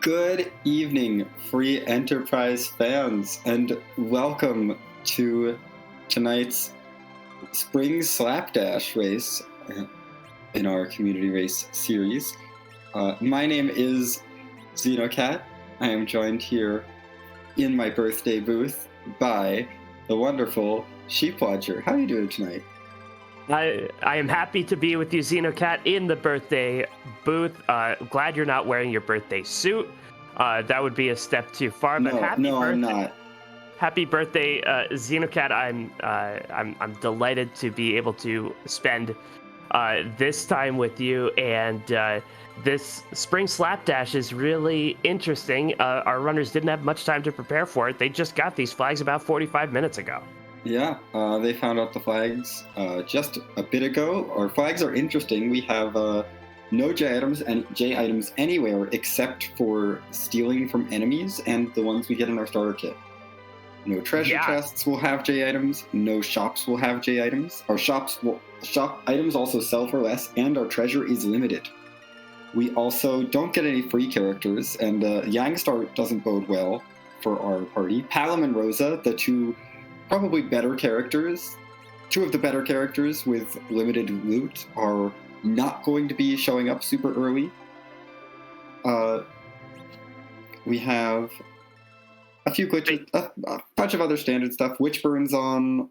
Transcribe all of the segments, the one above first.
Good evening, free enterprise fans, and welcome to tonight's spring Slapdash race in our community race series. My name is Xenocat. I am joined here in my birthday booth by the wonderful Sheepwatcher. How are you doing tonight? I am happy to be with you, Xenocat, in the birthday booth. Glad you're not wearing your birthday suit. That would be a step too far. But I'm not. Happy birthday, Xenocat! I'm delighted to be able to spend this time with you, and this spring Slapdash is really interesting. Our runners didn't have much time to prepare for it. They just got these flags about 45 minutes ago. Yeah, they found out the flags just a bit ago. Our flags are interesting. We have no J items anywhere except for stealing from enemies and the ones we get in our starter kit. No treasure chests will have J items. No shops will have J items. Our shop items also sell for less, and our treasure is limited. We also don't get any free characters, and Yangstar doesn't bode well for our party. Palom and Rosa, the two probably better characters, two of the better characters with limited loot, are not going to be showing up super early. We have a few glitches, a bunch of other standard stuff. Witch Burn's on,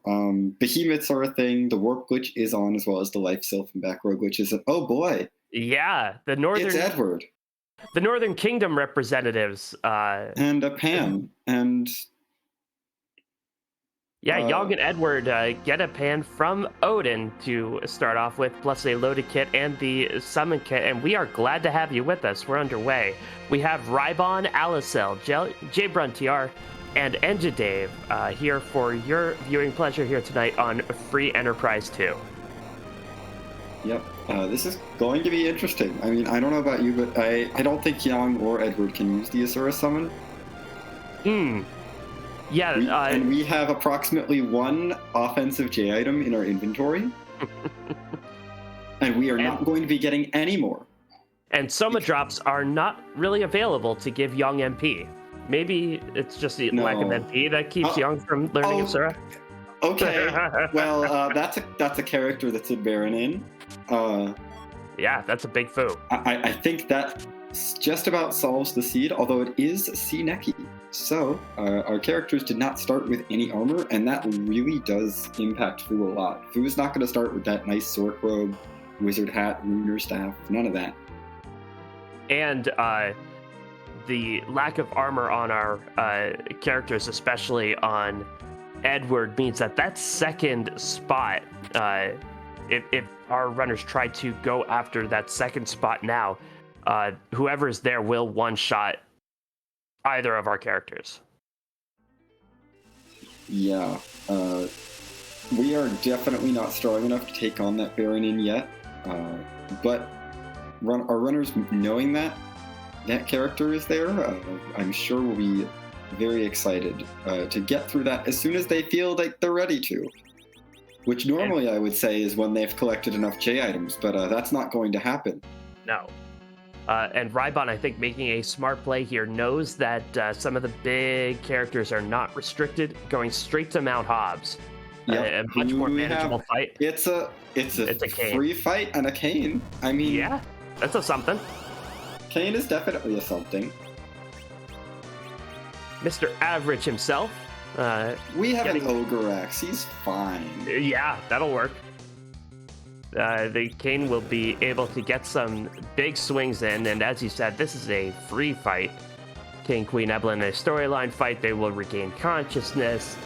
Behemoths are a thing, the Warp glitch is on, as well as the Life Sylph and Back Row glitches. Oh boy! Yeah, It's Edward. The Northern Kingdom representatives. And a Pan, and... Yeah, Yogg and Edward get a pan from Odin to start off with, plus a loaded kit and the summon kit, and we are glad to have you with us. We're underway. We have Rybon, Alicel, Jbrun TR, and Enjadave here for your viewing pleasure here tonight on Free Enterprise 2. Yep, this is going to be interesting. I mean, I don't know about you, but I don't think Yogg or Edward can use the Asura summon. Yeah, and we have approximately one offensive J item in our inventory, and we are not going to be getting any more. And Soma drops are not really available to give Young MP. Maybe it's just the lack of MP that keeps Young from learning Asura. Okay, well, that's a character that's in Baronin. Yeah, that's a big foo. I think that just about solves the seed, although it is Sineki. So, our characters did not start with any armor, and that really does impact Fu a lot. Fu is not going to start with that nice Sork robe, wizard hat, lunar staff, none of that. And the lack of armor on our characters, especially on Edward, means that second spot, if our runners try to go after that second spot now, whoever's there will one-shot either of our characters. Yeah, we are definitely not strong enough to take on that Baronin yet, but our runners, knowing that character is there, I'm sure will be very excited to get through that as soon as they feel like they're ready to. Which normally I would say is when they've collected enough J items, but that's not going to happen. No. And Rybon, I think, making a smart play here, knows that some of the big characters are not restricted, going straight to Mount Hobbs. A much more manageable fight. It's a free fight and a Kane. I mean... Yeah, that's a something. Kane is definitely a something. Mr. Average himself. We have an Ogre Axe. He's fine. Yeah, that'll work. The Kane will be able to get some big swings in, and as you said, this is a free fight. King, Queen, Evelyn, a storyline fight. They will regain consciousness,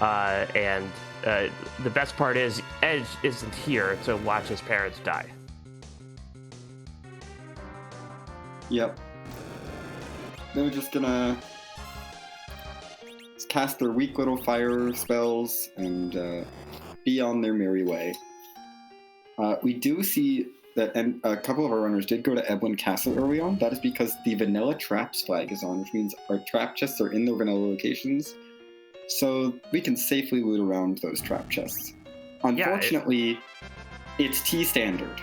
and the best part is Edge isn't here to watch his parents die. Yep. They're just gonna cast their weak little fire spells and be on their merry way. We do see that a couple of our runners did go to Dwarf Castle early on. That is because the vanilla traps flag is on, which means our trap chests are in their vanilla locations, so we can safely loot around those trap chests. Unfortunately, it's T standard.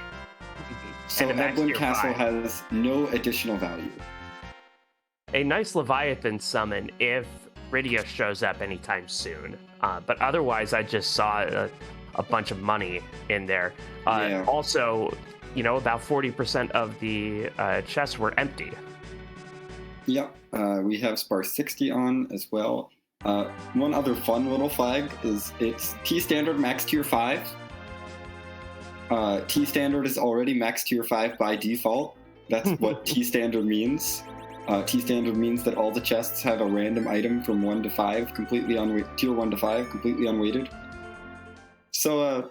So Dwarf Castle has no additional value. a nice Leviathan summon if Rydia shows up anytime soon. But otherwise, I just saw a bunch of money in there. Yeah. Also, about 40% of the chests were empty. Yep, we have Spar 60 on as well. One other fun little flag is it's T standard max tier 5. T standard is already max tier 5 by default. That's what T standard means. T standard means that all the chests have a random item from 1 to 5, completely unweighted, tier 1 to 5, completely unweighted. So,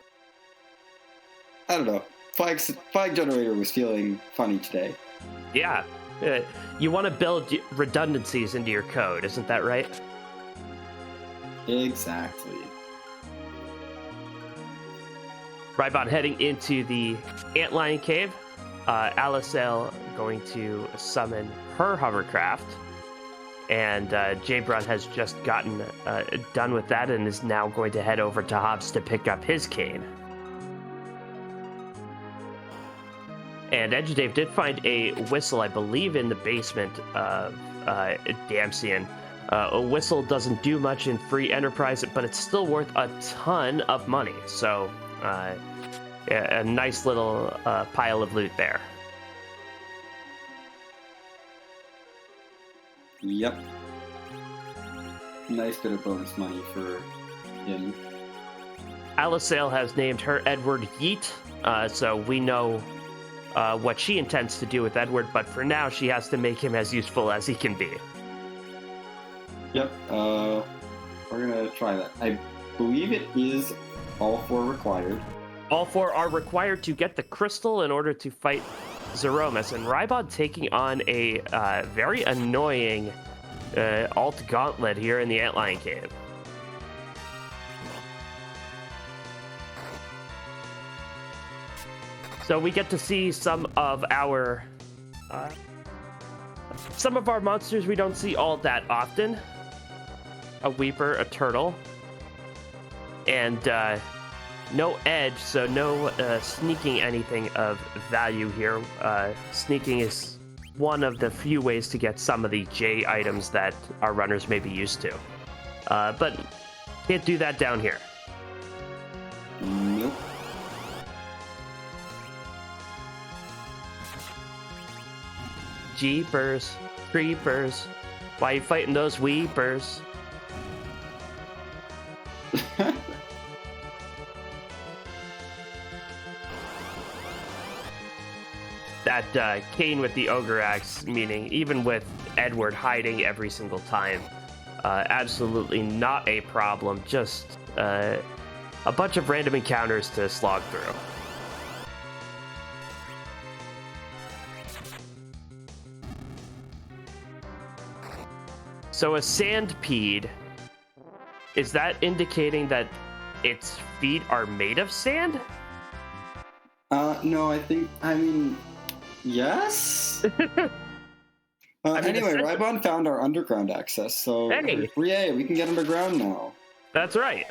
I don't know. Flag generator was feeling funny today. Yeah. You want to build redundancies into your code, isn't that right? Exactly. Rybon heading into the Antlion Cave. Alicel going to summon her hovercraft. And Jabron has just gotten done with that and is now going to head over to Hobbs to pick up his cane. And Edgedave did find a whistle, I believe, in the basement of Damsian. A whistle doesn't do much in free enterprise, but it's still worth a ton of money. So, a nice little pile of loot there. Yep. Nice bit of bonus money for him. Alicel has named her Edward Yeet, so we know what she intends to do with Edward, but for now she has to make him as useful as he can be. Yep, we're gonna try that. I believe it is all 4 required. All 4 are required to get the crystal in order to fight Zeromus, and Rybon taking on a very annoying alt gauntlet here in the Antlion Cave. So we get to see some of our monsters we don't see all that often. A Weeper, a Turtle, and no edge, so no sneaking anything of value here. Sneaking is one of the few ways to get some of the J items that our runners may be used to. But can't do that down here. Nope. Jeepers, creepers, why you fighting those Weepers? That Kane with the Ogre Axe, meaning even with Edward hiding every single time, absolutely not a problem, just a bunch of random encounters to slog through. So a sandpede, is that indicating that its feet are made of sand? No, I mean, yes? Anyway, Rybon found our underground access, so hey. Yay, we can get underground now. That's right.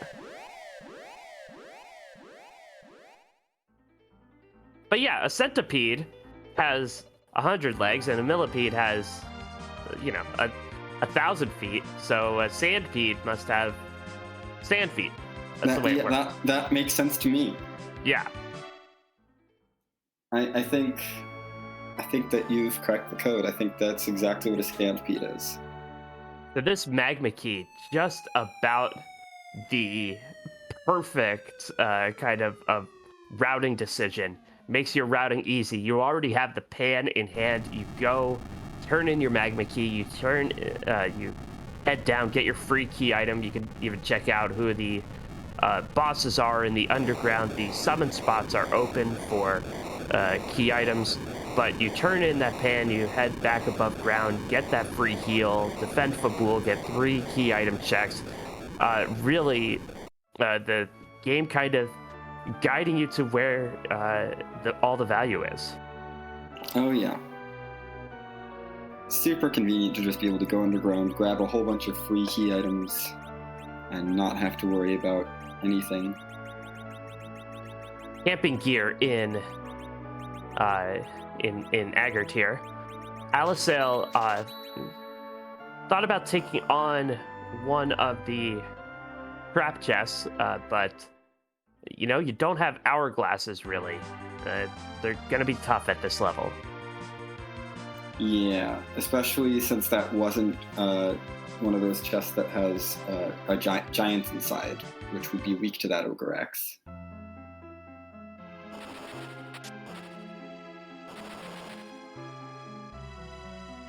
But yeah, a centipede has 100 legs, and a millipede has, 1,000 feet. So a sandpede must have sand feet. That's the way it works. That makes sense to me. Yeah. I think that you've cracked the code. I think that's exactly what a sandpede is. So this magma key, just about the perfect kind of routing decision. Makes your routing easy. You already have the pan in hand. You go, turn in your magma key. You you head down, get your free key item. You can even check out who the bosses are in the underground. The summon spots are open for key items. But you turn in that pan, you head back above ground, get that free heal, defend Fabul, get 3 key item checks. Really, the game kind of guiding you to where all the value is. Oh yeah. Super convenient to just be able to go underground, grab a whole bunch of free key items, and not have to worry about anything. Camping gear in Agert here. Alicel thought about taking on one of the trap chests, but you know, you don't have hourglasses really. They're gonna be tough at this level. Yeah, especially since that wasn't one of those chests that has a giant inside, which would be weak to that Ogre Axe.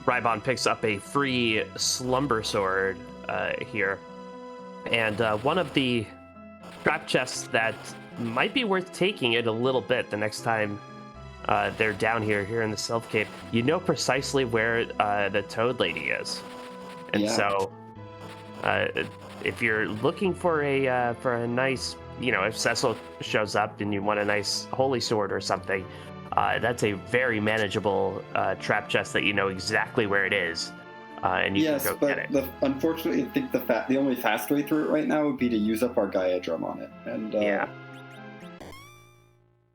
Rybon picks up a free Slumber Sword here. And one of the trap chests that might be worth taking it a little bit the next time they're down here in the Sylph Cave. You know precisely where the Toad Lady is. And so if you're looking for a nice, you know, if Cecil shows up and you want a nice Holy Sword or something, that's a very manageable trap chest that you know exactly where it is, and you can go get it. Unfortunately, I think the only fast way through it right now would be to use up our Gaia Drum on it, and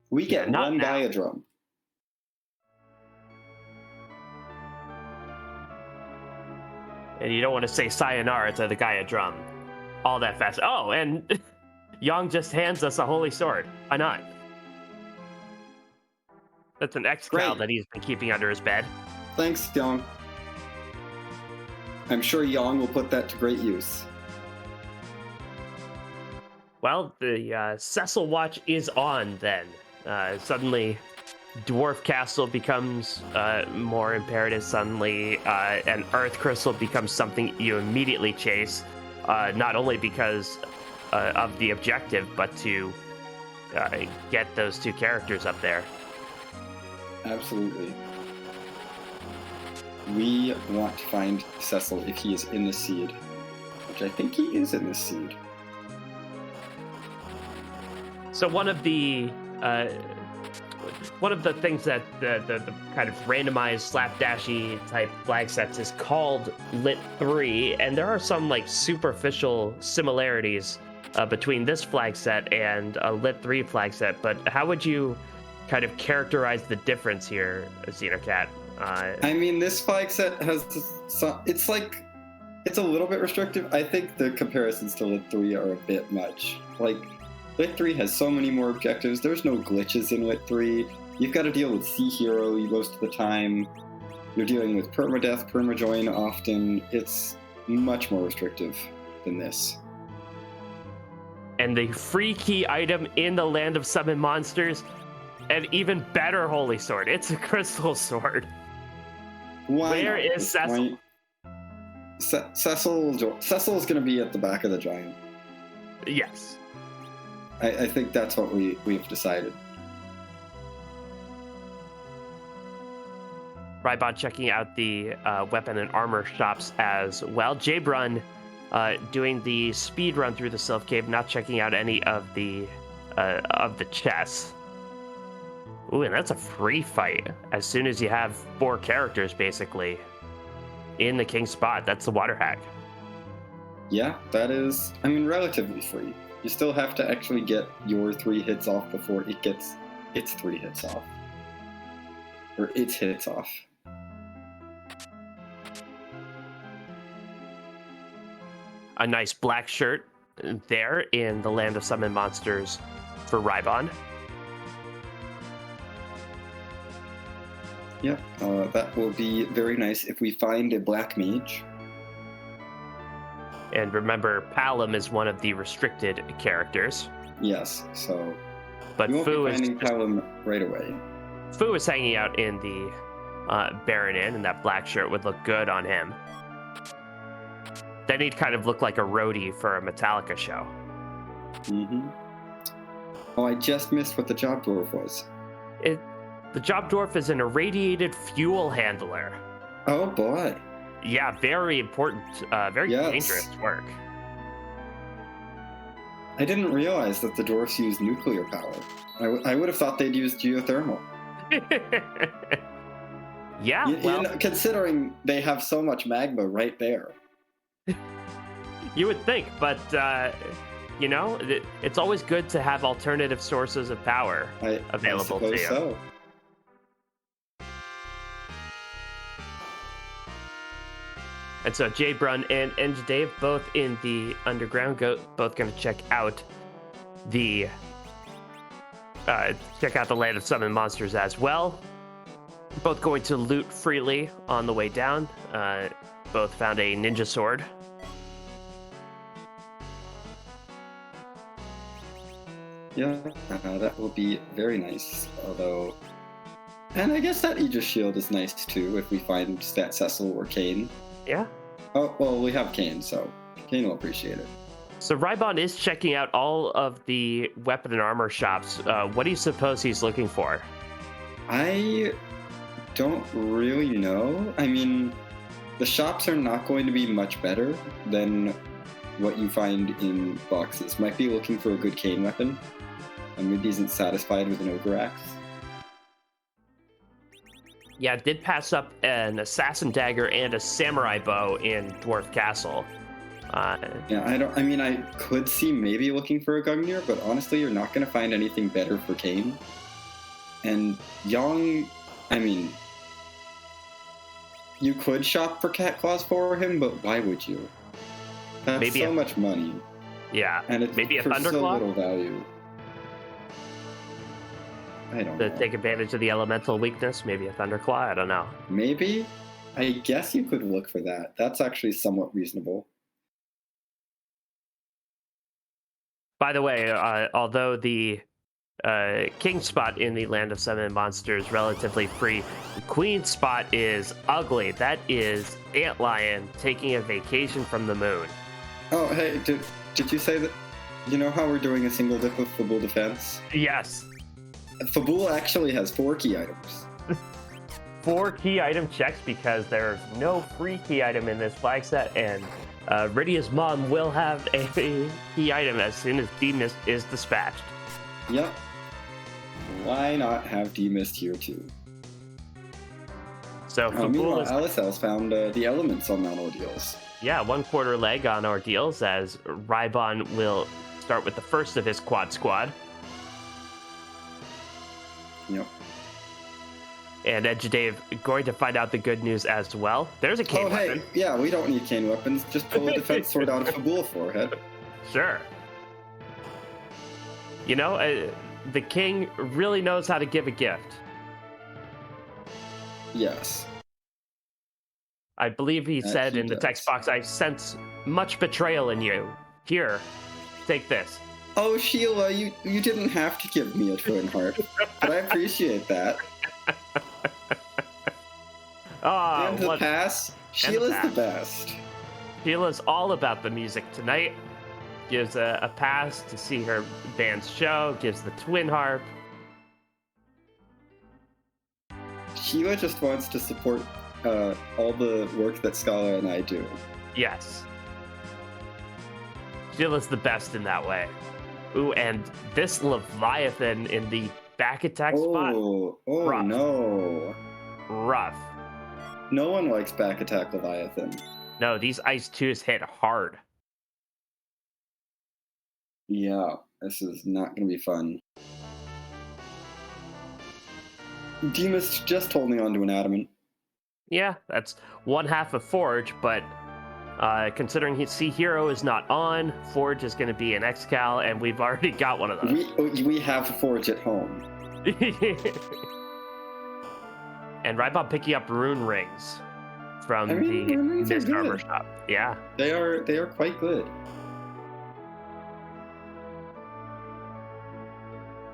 we get one Gaia Drum. And you don't want to say sayonara to the Gaia Drum all that fast. Oh, and Yang just hands us a Holy Sword. Why not? That's an X-Cal that he's been keeping under his bed. Thanks, Yang. I'm sure Yang will put that to great use. Well, the Cecil watch is on then. Suddenly, Dwarf Castle becomes more imperative. Suddenly, an Earth Crystal becomes something you immediately chase, not only because of the objective, but to get those two characters up there. Absolutely. We want to find Cecil if he is in the seed, which I think he is in the seed. So one of the things that the kind of randomized slapdashy type flag sets is called Lit 3, and there are some like superficial similarities between this flag set and a Lit 3 flag set, but how would you kind of characterize the difference here, Xenocat? I mean, this flag set has it's a little bit restrictive. I think the comparisons to Lit 3 are a bit much. Like, Lit 3 has so many more objectives. There's no glitches in Lit 3. You've got to deal with Sea Hero most of the time. You're dealing with permadeath, permajoin often. It's much more restrictive than this. And the free key item in the Land of Summon Monsters, an even better Holy Sword. It's a Crystal Sword. Where is Cecil? Cecil's going to be at the back of the giant. Yes. I think that's what we've decided. Rybon checking out the weapon and armor shops as well. Jabrun doing the speed run through the Sylph Cave, not checking out any of the chests. Ooh, and that's a free fight. As soon as you have 4 characters, basically, in the king spot, that's the water hack. Yeah, that is, I mean, relatively free. You still have to actually get your 3 hits off before it gets its 3 hits off. Or its hits off. A nice black shirt there in the Land of Summon Monsters for Rybon. Yep, that will be very nice if we find a black mage. And remember, Palom is one of the restricted characters. Yes, so but we won't be finding Palom right away. Fu is hanging out in the Baron Inn, and that black shirt would look good on him. Then he'd kind of look like a roadie for a Metallica show. Mm-hmm. Oh, I just missed what the job dwarf was. The job dwarf is an irradiated fuel handler. Oh boy. Yeah, very important, very dangerous work. I didn't realize that the dwarfs use nuclear power. I would have thought they'd use geothermal. Yeah, you know, considering they have so much magma right there. You would think, but you know, it's always good to have alternative sources of power available to you. So. And so Jay Brun and Dave, both in the underground, both going to check out the Land of Summon Monsters as well. Both going to loot freely on the way down. Both found a ninja sword. Yeah, that will be very nice. Although, and I guess that Aegis shield is nice too if we find that Cecil or Kane. Yeah. Oh, well, we have Kane, so Kane will appreciate it. So Rybon is checking out all of the weapon and armor shops. What do you suppose he's looking for? I don't really know. I mean, the shops are not going to be much better than what you find in boxes. Might be looking for a good Kane weapon. Maybe isn't satisfied with an ogre axe. Yeah, did pass up an assassin dagger and a samurai bow in Dwarf Castle. Yeah, I could see maybe looking for a Gungnir, but honestly, you're not going to find anything better for Kane. And Yang, I mean, you could shop for cat claws for him, but why would you? That's maybe so much money. Yeah, and it's maybe a for Thunderclaw? So little value. I don't know. To take advantage of the elemental weakness, maybe a Thunderclaw? I don't know. Maybe? I guess you could look for that. That's actually somewhat reasonable. By the way, although the king spot in the Land of Summon Monsters is relatively free, the queen spot is ugly. That is Antlion taking a vacation from the moon. Oh, hey, did you say that? You know how we're doing a single dip of Fabul Defense? Yes. Fabul actually has 4 key items. 4 key item checks because there's no free key item in this flag set, and Rydia's mom will have a key item as soon as Demist is dispatched. Yep. Why not have Demist here too? So meanwhile, Alicels found the elements on Mount Ordeals. Yeah, 1/4 leg on Ordeals as Rybon will start with the first of his quad squad. Yep. And Edgedave going to find out the good news as well. There's a Kane weapon. Hey, yeah, we don't need Kane weapons. Just pull a defense sword out of Fabul's forehead. Sure. You know, the king really knows how to give a gift. Yes. I believe he said in the text box, I sense much betrayal in you. Here, take this. Oh, Sheila, you didn't have to give me a twin harp, but I appreciate that. And the pass, Sheila's the best. Sheila's all about the music tonight. Gives a pass to see her band's show, gives the twin harp. Sheila just wants to support all the work that Scala and I do. Yes. Sheila's the best in that way. Ooh, and this Leviathan in the back attack spot. Oh, rough. No. Rough. No one likes back attack Leviathan. No, these Ice 2s hit hard. Yeah, this is not going to be fun. Demas just holding on to an adamant. Yeah, that's 1/2 of Forge, but considering Sea Hero is not on, Forge is going to be an Excal, and we've already got one of those. We have Forge at home. And Rybon picking up rune rings from the Mist Armor shop. Yeah. They are quite good.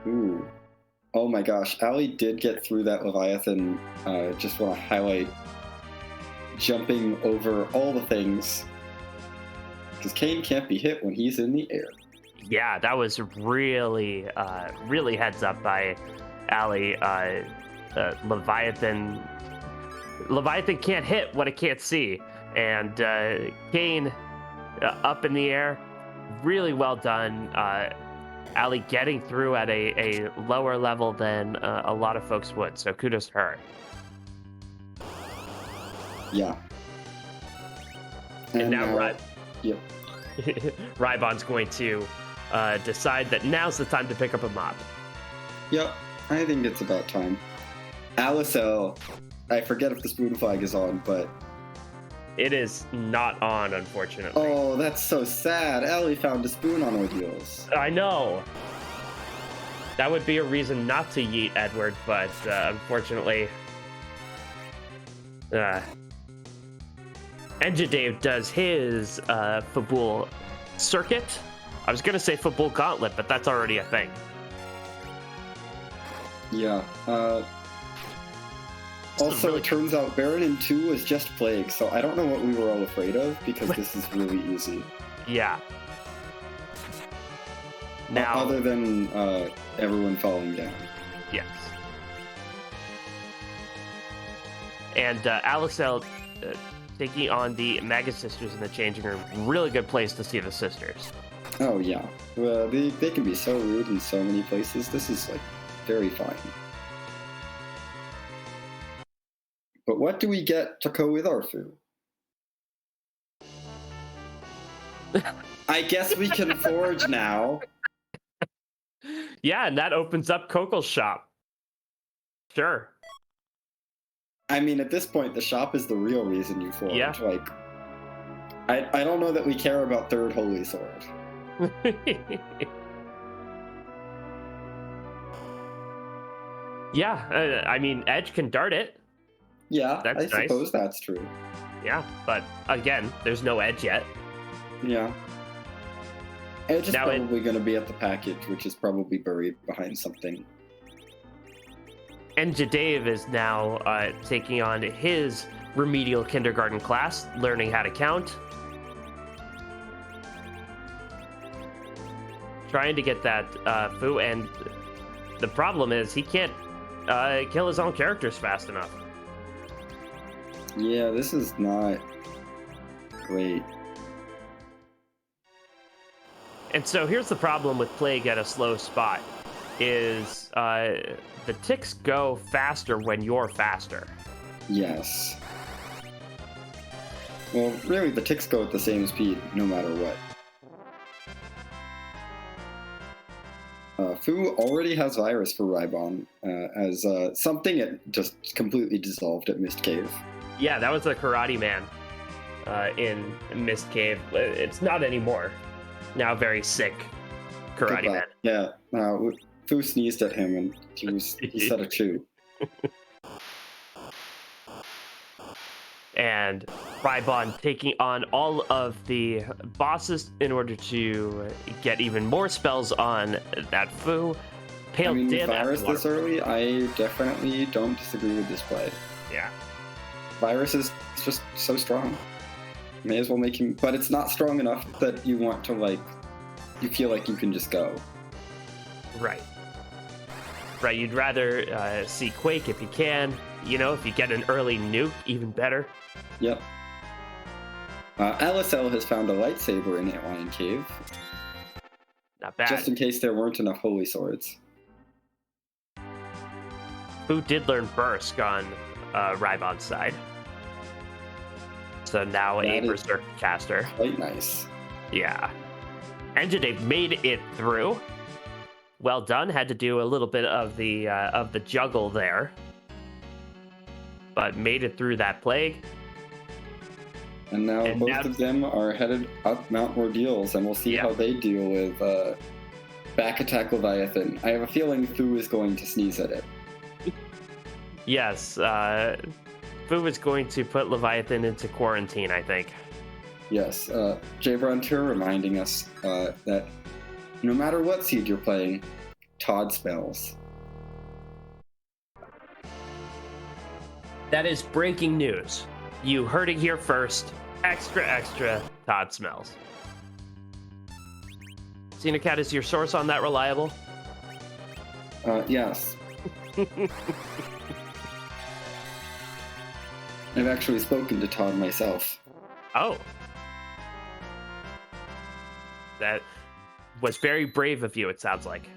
Ooh. Oh my gosh, Ali did get through that Leviathan. Just want to highlight jumping over all the things. Because Kane can't be hit when he's in the air. Yeah, that was really, really heads up by Ali. Leviathan can't hit what it can't see. And Kane up in the air, really well done. Ali getting through at a lower level than a lot of folks would, so kudos to her. Yeah. And now yep. Rybon's going to decide that now's the time to pick up a mob. Yep, I think it's about time. Alicel, I forget if the spoon flag is on, but It is not on, unfortunately. Oh, that's so sad. Ellie found a spoon on Ordeals. I know. That would be a reason not to yeet Edward, but unfortunately... Enjadave does his Fabul circuit. I was going to say Fabul gauntlet, but that's already a thing. Yeah. Also, really it turns out Baron in 2 was just Plague, so I don't know what we were all afraid of, because this is really easy. Yeah. Now, Other than everyone falling down. yes. And Alicel taking on the Magus Sisters in the changing room. Really good place to see the sisters. Oh, yeah. Well, they can be so rude in so many places. This is, like, very fine. But what do we get to go with our food? I guess we can forge now. Yeah, and that opens up Coco's shop. Sure. I mean, at this point, the shop is the real reason you forge. Yeah. Like, I don't know that we care about Third Holy Sword. Yeah, I mean, Edge can dart it. Yeah, That's I nice. suppose that's true. Yeah, but again, there's no Edge yet. Yeah. Edge is Now probably going to be at the package, which is probably buried behind something. And Jadave is now taking on his remedial kindergarten class, learning how to count. Trying to get that Fu, and the problem is he can't kill his own characters fast enough. Yeah, this is not great. And so here's the problem with Plague at a slow spot, is the ticks go faster when you're faster. Yes. Well, really, the ticks go at the same speed, no matter what. Fu already has virus for Rybon, as something it just completely dissolved at Mist Cave. Yeah, that was a Karate Man in Mist Cave. It's not anymore. Now very sick Karate Man. Yeah, Fu sneezed at him and he said a chew. And Rybon taking on all of the bosses in order to get even more spells on that Fu. Pale with Dim virus after this early, I definitely don't disagree with this play. Yeah. Virus is just so strong. May as well make him, but it's not strong enough that you want to, like, you feel like you can just go. Right. Right, you'd rather see Quake if you can. You know, if you get an early nuke, even better. Yep. Alicel has found a lightsaber in Antlion Cave. Not bad. Just in case there weren't enough holy swords. Fu did learn Bursk on Rybon's side. So now a Berserk caster. Quite nice. Yeah. Enjadave made it through. Well done. Had to do a little bit of the juggle there. But made it through that plague. And now both of them are headed up Mount Ordeals, and we'll see how they deal with back attack Leviathan. I have a feeling Fu is going to sneeze at it. Yes, Fu is going to put Leviathan into quarantine, I think. Yes, Jay Brunter reminding us that no matter what seed you're playing, Todd spells. That is breaking news. You heard it here first. Extra, extra, Todd smells. Xenocat, is your source on that reliable? Yes. I've actually spoken to Todd myself. Oh. That was very brave of you, it sounds like.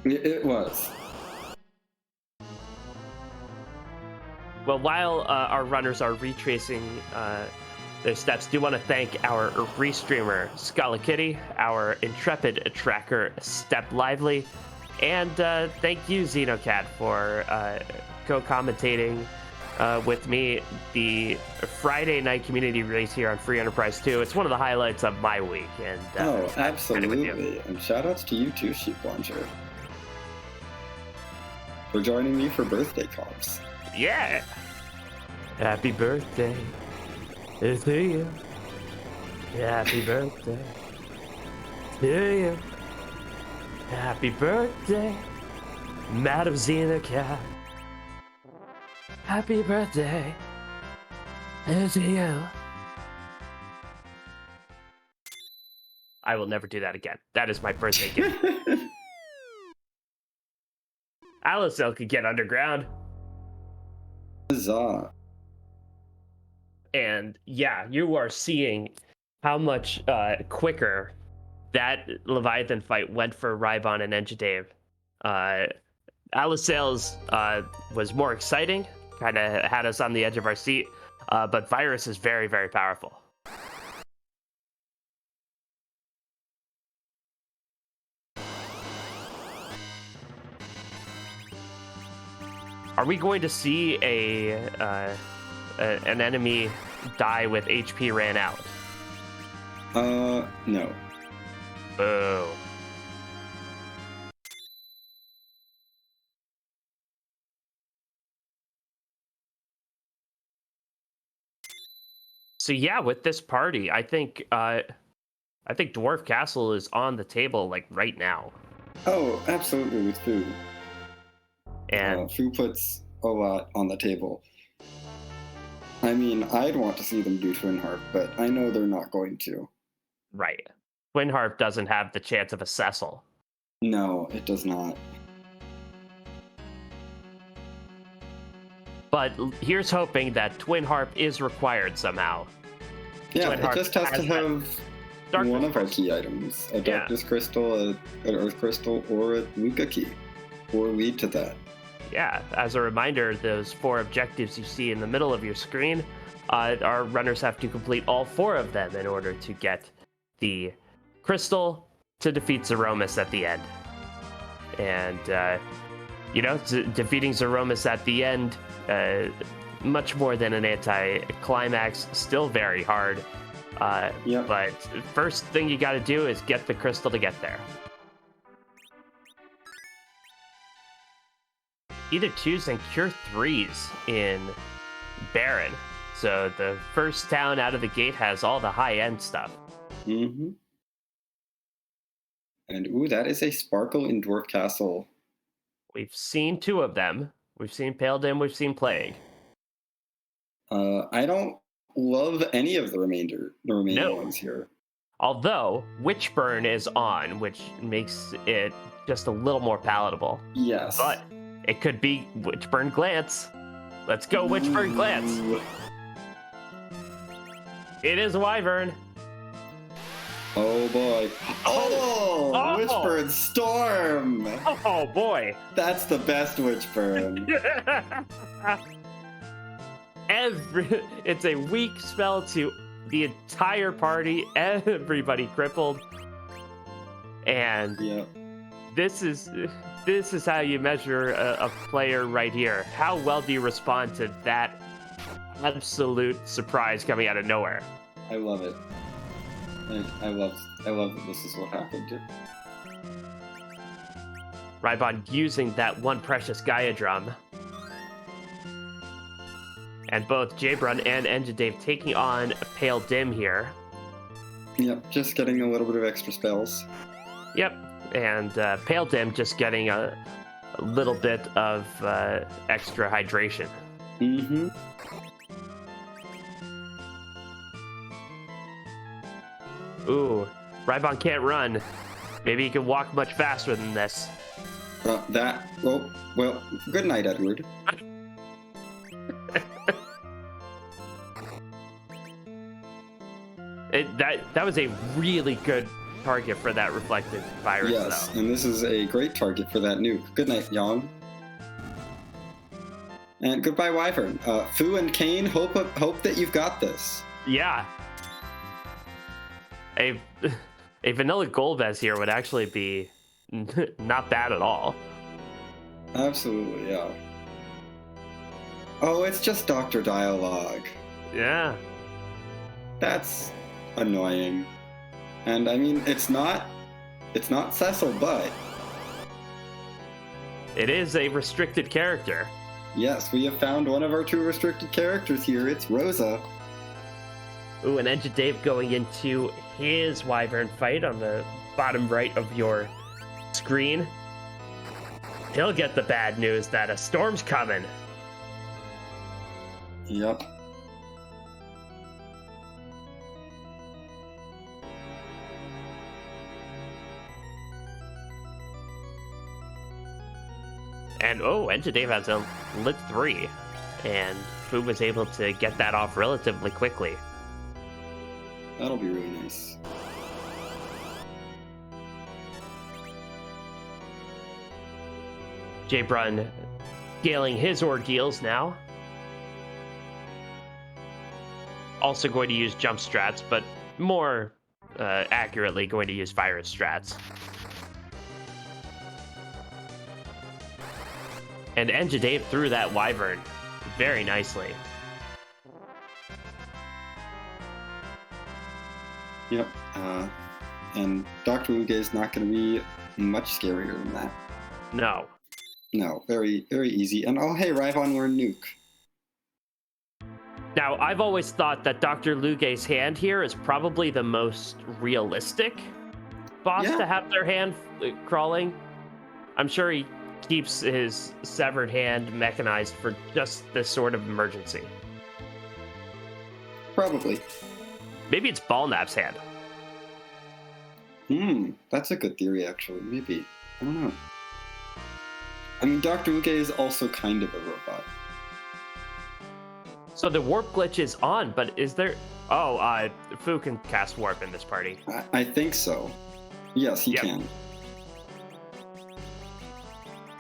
It was. Well, while our runners are retracing their steps, do want to thank our restreamer, Scala Kitty, our intrepid tracker, Step Lively, and thank you, Xenocat, for co-commentating with me the Friday night community race here on Free Enterprise 2. It's one of the highlights of my week. And oh, absolutely. And shout outs to you too, Sheep Launcher, for joining me for birthday comps. Yeah. Happy birthday to you. Happy birthday to you. Happy birthday, Madam Xena Cat. Happy birthday to you. I will never do that again. That is my birthday gift. Alicel could get underground. Huzzah. And yeah, you are seeing how much quicker that Leviathan fight went for Rybon and Enjadav. Alicel's was more exciting, kind of had us on the edge of our seat, but Virus is very, very powerful. Are we going to see an enemy die with HP ran out? No. Boo. So yeah, with this party, I think Dwarf Castle is on the table like right now. Oh, absolutely, with Fu. And Fu puts a lot on the table. I mean, I'd want to see them do Twin Harp, but I know they're not going to. right. Twin Harp doesn't have the chance of a Cecil. No, it does not. But here's hoping that Twin Harp is required somehow. Yeah, Twin it Harp just has to have one of our crystal. key items. A Darkness Crystal, an Earth Crystal, or a Luca Key. Or lead to that. Yeah, as a reminder, those 4 objectives you see in the middle of your screen, our runners have to complete all 4 of them in order to get the crystal to defeat Zeromus at the end. And, defeating Zeromus at the end, much more than an anti-climax, still very hard. Yep. But first thing you got to do is get the crystal to get there. Either 2s and Cure 3s in Baron. So the first town out of the gate has all the high-end stuff. Mm-hmm. And ooh, that is a Sparkle in Dwarf Castle. We've seen 2 of them. We've seen Pale Dim, we've seen Plague. I don't love any of the remaining ones here. Although Witchburn is on, which makes it just a little more palatable. Yes. But it could be Witchburn Glance. Let's go, Witchburn Glance. It is Wyvern. Oh boy. Oh! Witchburn Storm! Oh boy. That's the best Witchburn. It's a weak spell to the entire party, everybody crippled. And Yep. this is how you measure a player right here. How well do you respond to that absolute surprise coming out of nowhere? I love it. I love that this is what happened here. Rybon using that one precious Gaia drum. And both Jabrun and Enjadav taking on Pale Dim here. Yep, just getting a little bit of extra spells. Yep, and Pale Dim just getting a little bit of extra hydration. Mm-hmm. Ooh, Rybon can't run. Maybe he can walk much faster than this. Well, good night, Edward. That was a really good target for that reflected virus, yes, though. And this is a great target for that nuke. Good night, Yang. And goodbye, Wyvern. Fu and Kane, hope that you've got this. Yeah. A vanilla Golbez here would actually be not bad at all. Absolutely, yeah. Oh, it's just Dr. Dialogue. Yeah. That's annoying. And I mean, it's not Cecil, but it is a restricted character. Yes, we have found one of our 2 restricted characters here. It's Rosa. Ooh, and Edge of Dave going into his Wyvern fight on the bottom right of your screen. He'll get the bad news that a storm's coming. Yep. And Edge of Dave has a lit 3, and Fu was able to get that off relatively quickly. That'll be really nice. J-Brun scaling his Ordeals now. Also going to use jump strats, but more accurately going to use virus strats. And Edge of Dave threw that Wyvern very nicely. Yep. And Dr. Uge is not going to be much scarier than that. No. No, very, very easy. And oh, hey, Ryvon learned Nuke. Now, I've always thought that Dr. Luge's hand here is probably the most realistic boss to have their hand crawling. I'm sure he keeps his severed hand mechanized for just this sort of emergency. Probably. Maybe it's Ballnap's hand. That's a good theory, actually. Maybe. I don't know. I mean, Dr. Uge is also kind of a robot. So the warp glitch is on, but is there... Oh, Fu can cast warp in this party. I think so. Yes, he can.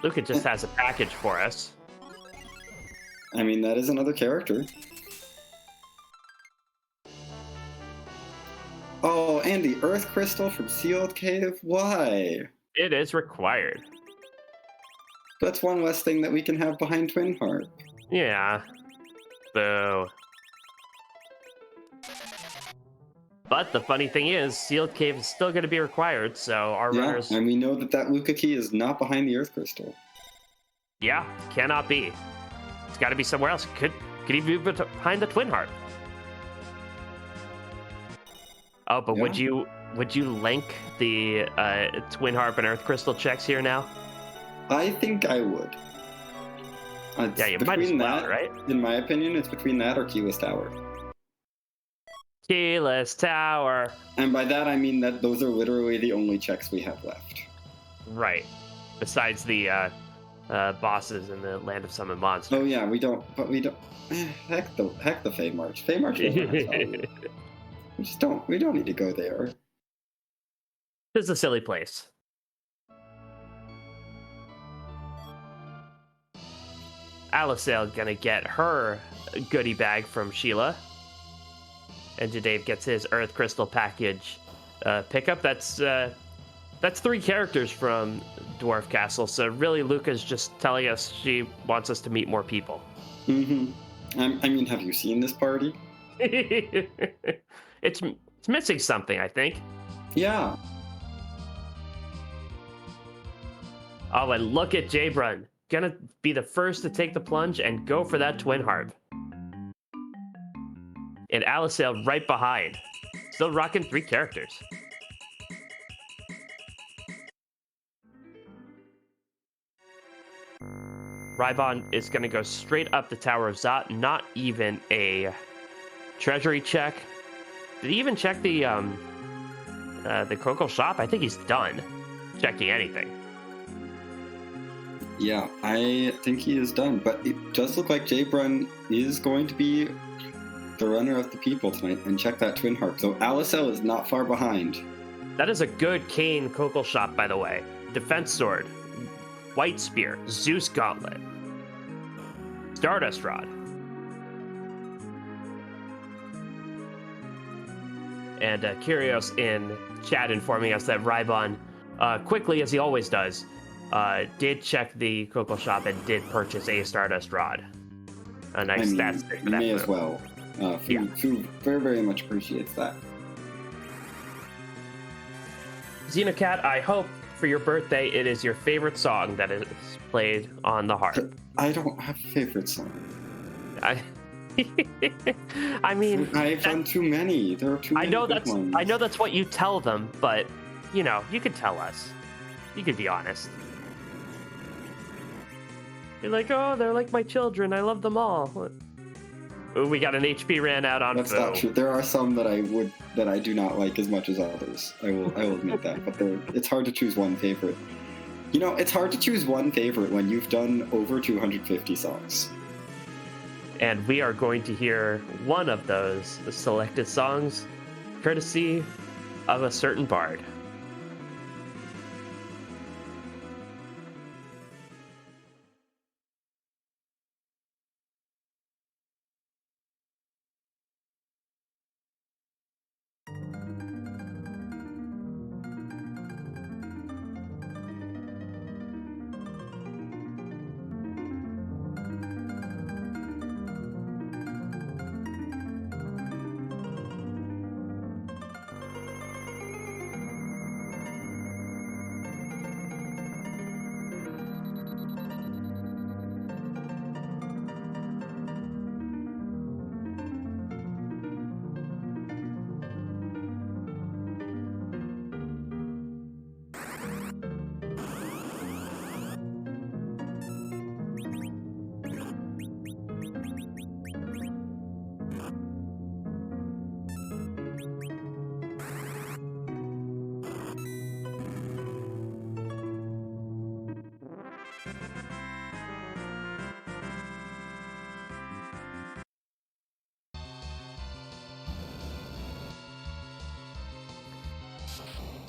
Luca just has a package for us. I mean, that is another character. Oh, and the Earth Crystal from Sealed Cave? Why? It is required. That's one less thing that we can have behind Twin Harp. Yeah. Boo. But the funny thing is, Sealed Cave is still going to be required, so our runners... and we know that Luca key is not behind the Earth Crystal. Yeah, cannot be. It's got to be somewhere else. Could even be behind the Twin Harp. Oh, but would you link the Twin Harp and Earth Crystal checks here now? I think I would. Yeah, you might as well, right? In my opinion, it's between that or Keyless Tower. Keyless Tower. And by that I mean that those are literally the only checks we have left. Right. Besides the bosses in the Land of Summon Monsters. Oh yeah, we don't. Heck the Fey March. Fey March. We don't need to go there. This is a silly place. Alicel gonna get her goodie bag from Sheila. And Dave gets his Earth Crystal package pickup. That's 3 characters from Dwarf Castle. So really, Luca's just telling us she wants us to meet more people. Mm-hmm. I mean, have you seen this party? It's missing something, I think. Yeah. Oh, and look at J-Brun. Gonna be the first to take the plunge and go for that Twin Harp. And Alicel right behind. Still rocking 3 characters. Rybon is going to go straight up the Tower of Zot. Not even a treasury check. Did he even check the Coco shop? I think he's done checking anything. Yeah, I think he is done. But it does look like J-Brun is going to be the runner of the people tonight and check that Twin Harp. So Alicel is not far behind. That is a good Kane Coco shop, by the way. Defense Sword, White Spear, Zeus Gauntlet, Stardust Rod. And Kyrios in chat informing us that Rybon, quickly as he always does, did check the Coco shop and did purchase a Stardust Rod. a nice stat stick for that. May as well. Fu very, very much appreciates that. Xenocat, I hope for your birthday it is your favorite song that is played on the harp. I don't have a favorite song. I mean, I've done too many. There are too many good ones. I know that's what you tell them, but you know, you could tell us. You could be honest. You're like, oh, they're like my children. I love them all. Ooh, we got an HP ran out on. That's not true. There are some that I do not like as much as others. I will admit that. But it's hard to choose one favorite. You know, it's hard to choose one favorite when you've done over 250 songs. And we are going to hear one of those selected songs, courtesy of a certain bard.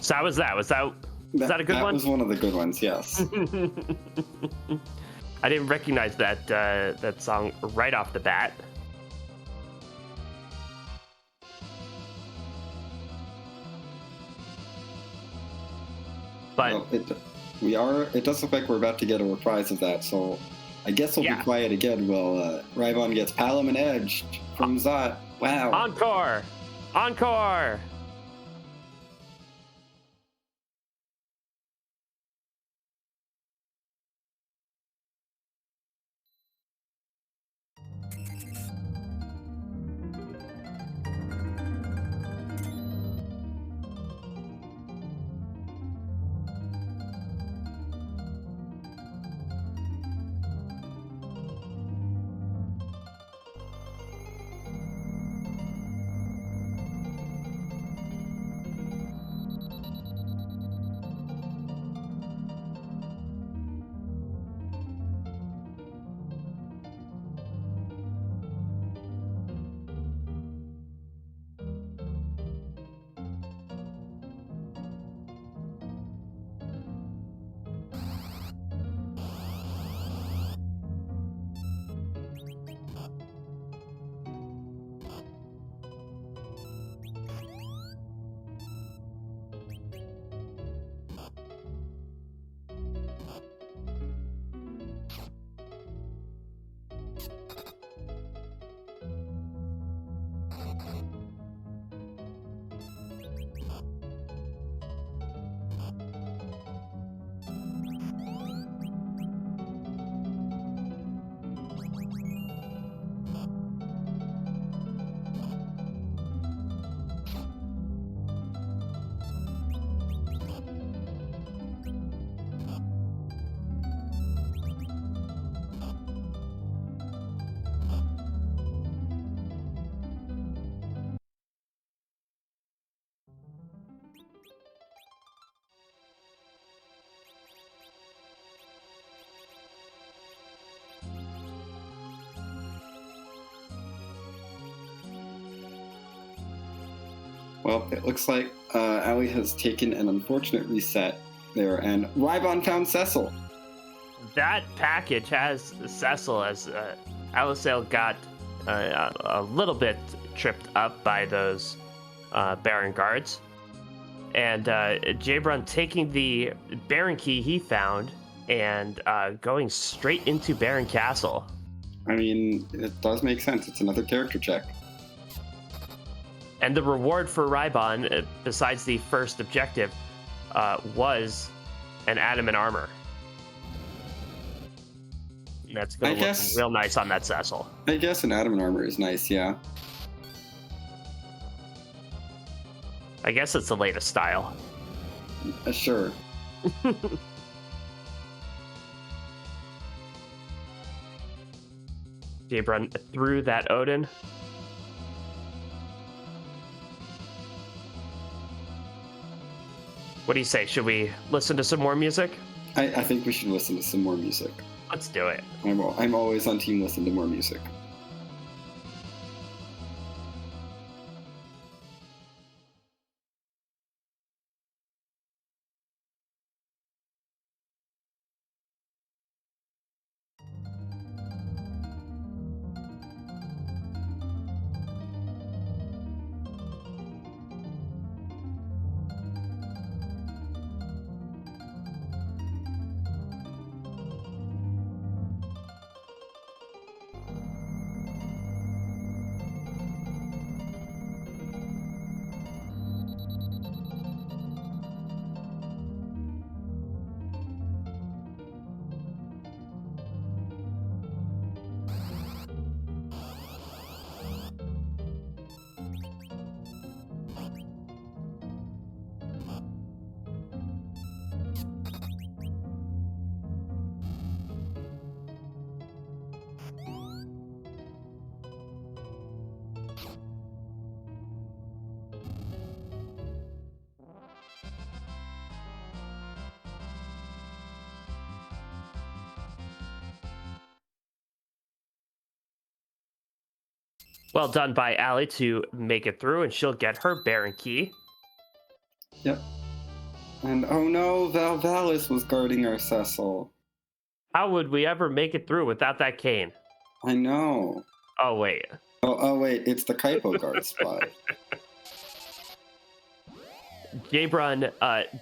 So how was that? Was that a good one? That was one of the good ones, yes. I didn't recognize that song right off the bat. But well, it does look like we're about to get a reprise of that, so I guess we'll be quiet again while Rybon gets Palom and Edge from Zot. Wow. Encore! Encore! Well, it looks like Ali has taken an unfortunate reset there, and Rybon found Cecil. That package has Cecil, as Alisale got a little bit tripped up by those Baron guards. And Jabron taking the Baron key he found and going straight into Baron Castle. I mean, it does make sense. It's another character check. And the reward for Rybon, besides the first objective, was an adamant armor. That's going to look real nice on that Cecil. I guess an adamant armor is nice, yeah. I guess it's the latest style. Sure. Jabrun threw that Odin. What do you say? Should we listen to some more music? I think we should listen to some more music. Let's do it. I'm always on team listen to more music. Well done by Allie to make it through, and she'll get her Baron key. Yep. And oh no, Valis was guarding our Cecil. How would we ever make it through without that cane? I know. Oh, wait. Oh wait, it's the Kaipo guard spot. Jabrun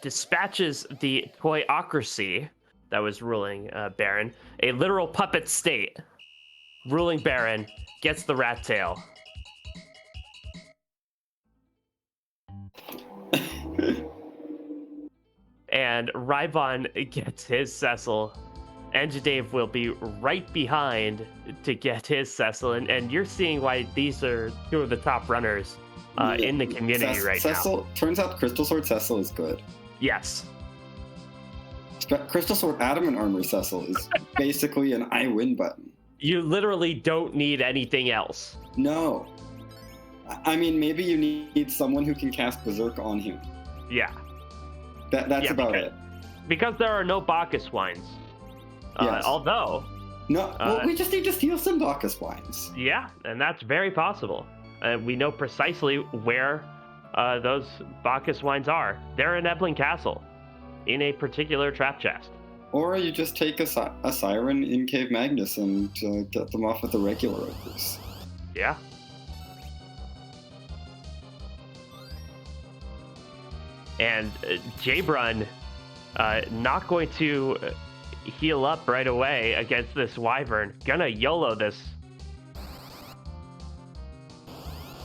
dispatches the Toyocracy that was ruling Baron, a literal puppet state. Ruling Baron gets the rat tail. And Rybon gets his Cecil. Dave will be right behind to get his Cecil. And you're seeing why these are two of the top runners in the community Cecil, now. Turns out Crystal Sword Cecil is good. Yes. Crystal Sword Adamant Armor Cecil is basically an I win button. You literally don't need anything else. No. I mean, maybe you need someone who can cast Berserk on him. Yeah. That's about it. Because there are no Bacchus wines. Yes. Although... No, well, we just need to steal some Bacchus wines. Yeah, and that's very possible. We know precisely where those Bacchus wines are. They're in Ebling Castle, in a particular trap chest. Or you just take a siren in Cave Magnus and get them off with the regular ogres. Yeah. And Jabrun not going to heal up right away against this wyvern. Gonna YOLO this.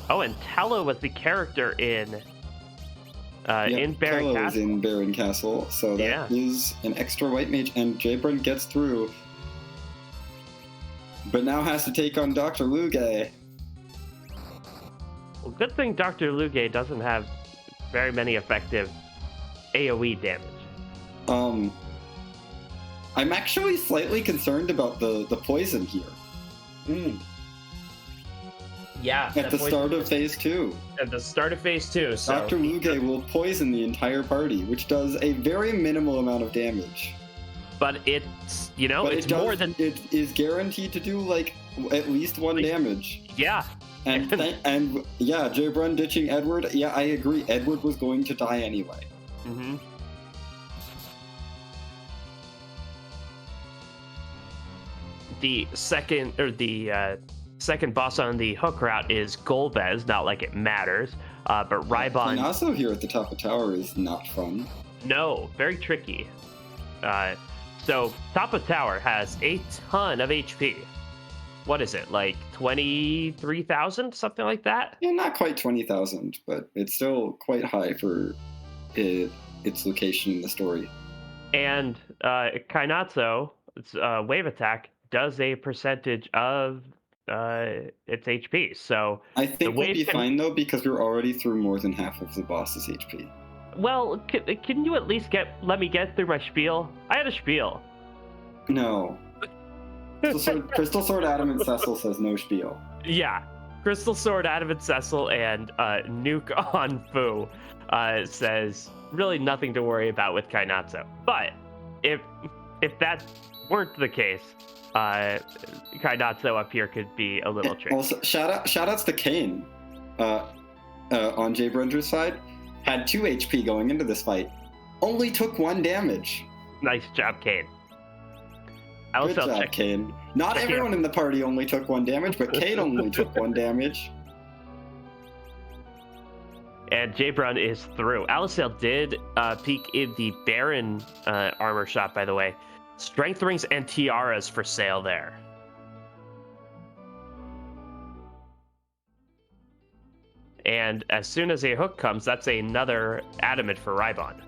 Oh, and Tello was the character in Baron Castle. Is in Baron Castle, so that is an extra white mage, and Jabrun gets through, but now has to take on Dr. Luge. Well, good thing Dr. Luge doesn't have very many effective AoE damage. I'm actually slightly concerned about the poison here. Yeah. At the start of Phase 2. At the start of Phase 2. So Dr. Luge will poison the entire party, which does a very minimal amount of damage. But it's, it's more than... It is guaranteed to do, at least one damage. Yeah. And Jabrun ditching Edward. Yeah, I agree. Edward was going to die anyway. Mm-hmm. The second boss on the hook route is Golbez, not like it matters. But Rybon... And also here at the top of tower is not fun. No, very tricky. So top of tower has a ton of HP. what is it, like 23,000, something like that? Yeah, not quite 20,000, but it's still quite high for its location in the story. And Kainatsu, wave attack, does a percentage of its HP. So I the think we'll wave be can. fine though, because we're already through more than half of the boss's HP. Well, can you at least let me get through my spiel? I had a spiel. No. Crystal Sword Adamant Cecil says no spiel. Yeah. Crystal Sword Adamant Cecil and Nuke on Fu says really nothing to worry about with Kainatsu. But if that weren't the case, Kainatsu up here could be a little tricky. Also, shout outs to Kane on Jay Brunder's side. Had 2 HP going into this fight. Only took 1 damage. Nice job, Kane. Good job, Kane. Not everyone in the party only took 1 damage, but Kane only took 1 damage. And Jaybrun is through. Alicel did peek in the Baron armor shop, by the way. Strength rings and tiaras for sale there. And as soon as a hook comes, that's another adamant for Rybon.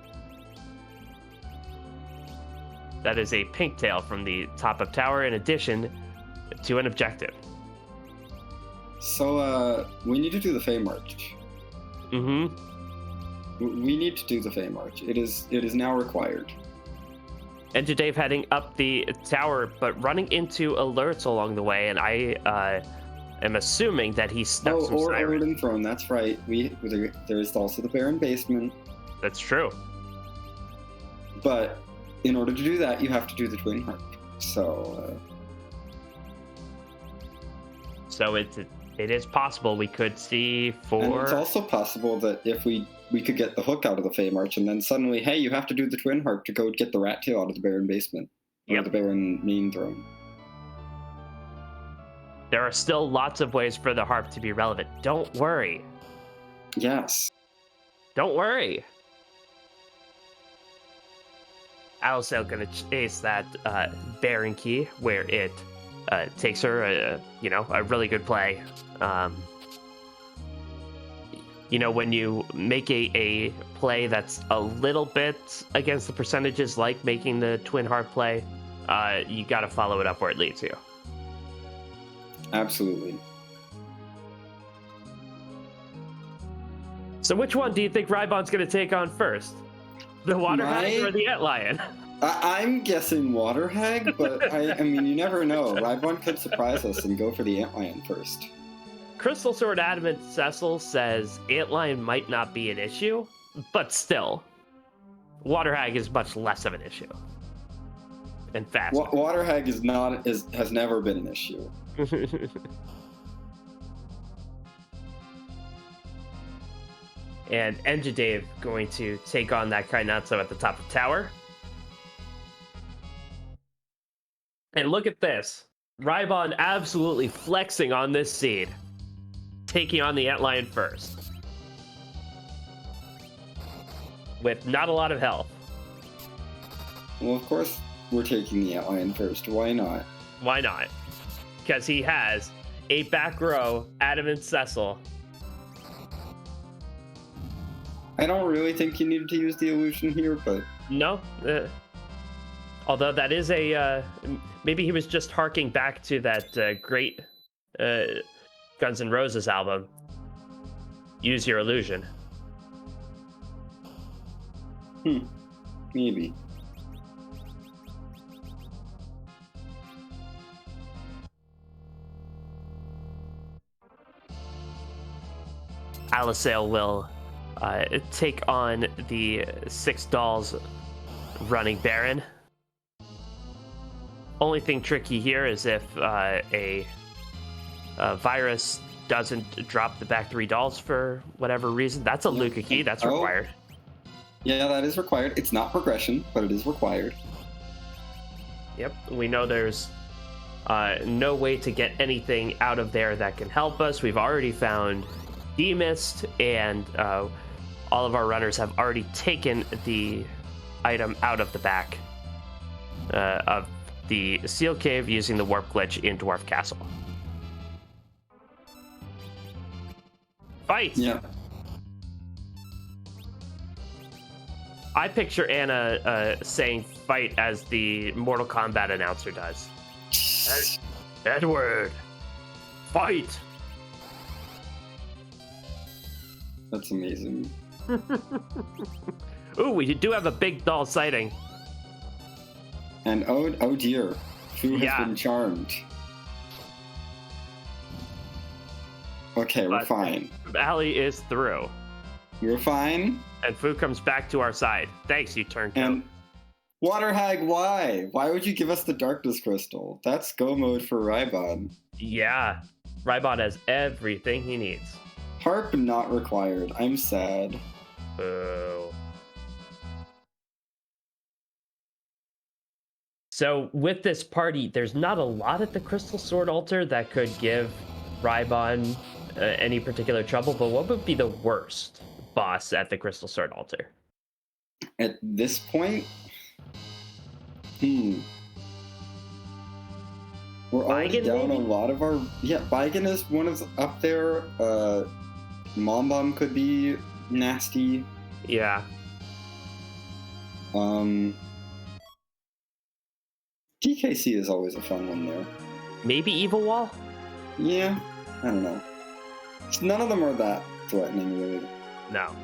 That is a pink tail from the top of tower in addition to an objective. So we need to do the Fey March. Mm-hmm. We need to do the Fey March. It is now required. And to Dave heading up the tower, but running into alerts along the way, and I am assuming that he snuck some or siren. Odin Throne, that's right. There is also the Baron Basement. That's true. But in order to do that, you have to do the Twin Harp. So it is possible we could see and it's also possible that if we could get the hook out of the Fey March, and then suddenly, hey, you have to do the Twin Harp to go get the rat tail out of the Baron Basement. Or the Baron Main Throne. There are still lots of ways for the harp to be relevant. Don't worry. Yes. Don't worry. Also gonna chase that Baron key where it takes her a really good play. When you make a play that's a little bit against the percentages, like making the Twin Harp play, you got to follow it up where it leads you. Absolutely. So which one do you think Rybon's going to take on first? The Water Hag or the Antlion? I'm guessing Water Hag, but I mean, you never know. Rybon could surprise us and go for the Antlion first. Crystal Sword Adamant Cecil says Antlion might not be an issue, but still, Water Hag is much less of an issue. And faster. Water Hag has never been an issue. And Enjadave going to take on that Kainatsu at the top of tower. And look at this. Rybon absolutely flexing on this seed. Taking on the Antlion first. With not a lot of health. Well, of course we're taking the Antlion first. Why not? Why not? Because he has a back row Adamant Cecil. I don't really think you needed to use the illusion here, but... No. Although that is a... maybe he was just harking back to that great Guns N' Roses album. Use your illusion. Maybe. Alicel will take on the 6 dolls running Baron. Only thing tricky here is if a virus doesn't drop the back 3 dolls for whatever reason. That's a Luca key. That's required. Yeah, that is required. It's not progression, but it is required. Yep. We know there's no way to get anything out of there that can help us. We've already found Demist, and all of our runners have already taken the item out of the back of the Seal Cave using the warp glitch in Dwarf Castle. Fight! Yeah. I picture Anna saying fight as the Mortal Kombat announcer does. Edward! Fight! That's amazing. Ooh, we do have a big doll sighting. And oh dear, Fu has been charmed. Okay, we're fine. Allie is through. We're fine. And Fu comes back to our side. Thanks, you turncoat. And Water Hag, why? Why would you give us the Darkness Crystal? That's go mode for Rybon. Yeah, Rybon has everything he needs. Harp not required. I'm sad. Boo. So with this party, there's not a lot at the Crystal Sword Altar that could give Rybon any particular trouble, but what would be the worst boss at the Crystal Sword Altar? At this point, we're already down a lot of our... Yeah, Baigen is one of up there. Mom Bomb could be nasty. Yeah. DKC is always a fun one there. Maybe Evil Wall? Yeah, I don't know. None of them are that threatening, really. No.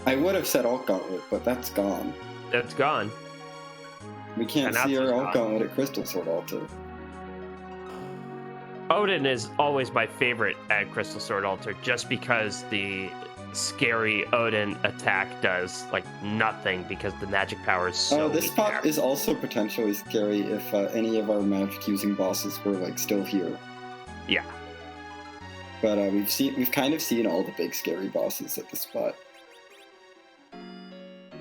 I would have said Alt Gauntlet, but that's gone. That's gone. We can't see our Alt Gauntlet at Crystal Sword Altar. Odin is always my favorite at Crystal Sword Altar, just because the scary Odin attack does like nothing because the magic power is so this weak spot there. is also potentially scary if any of our magic using bosses were like still here. Yeah. But we've kind of seen all the big scary bosses at this spot.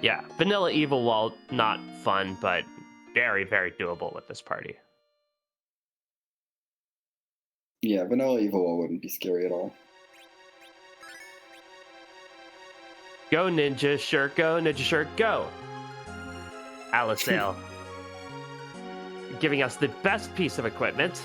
Yeah, vanilla Evil Wall, not fun, but very, very doable with this party. Yeah, vanilla Evil Wall wouldn't be scary at all. Go Ninja Shirt, go Ninja Shirt, go! Alisale. Giving us the best piece of equipment.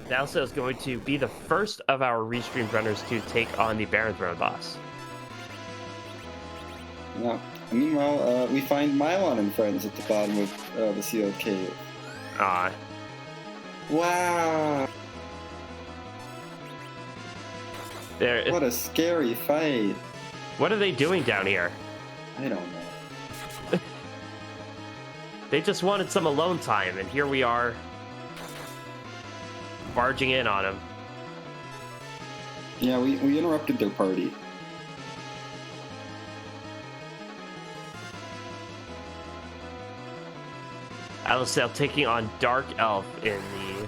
Alisale is going to be the first of our restreamed runners to take on the Baron Throne boss. Yeah. Meanwhile, we find Mylon and friends at the bottom of the sealed cave. Ah. Wow! What a scary fight. What are they doing down here? I don't know. They just wanted some alone time, and here we are, barging in on them. Yeah, we interrupted their party. Alisale taking on Dark Elf in the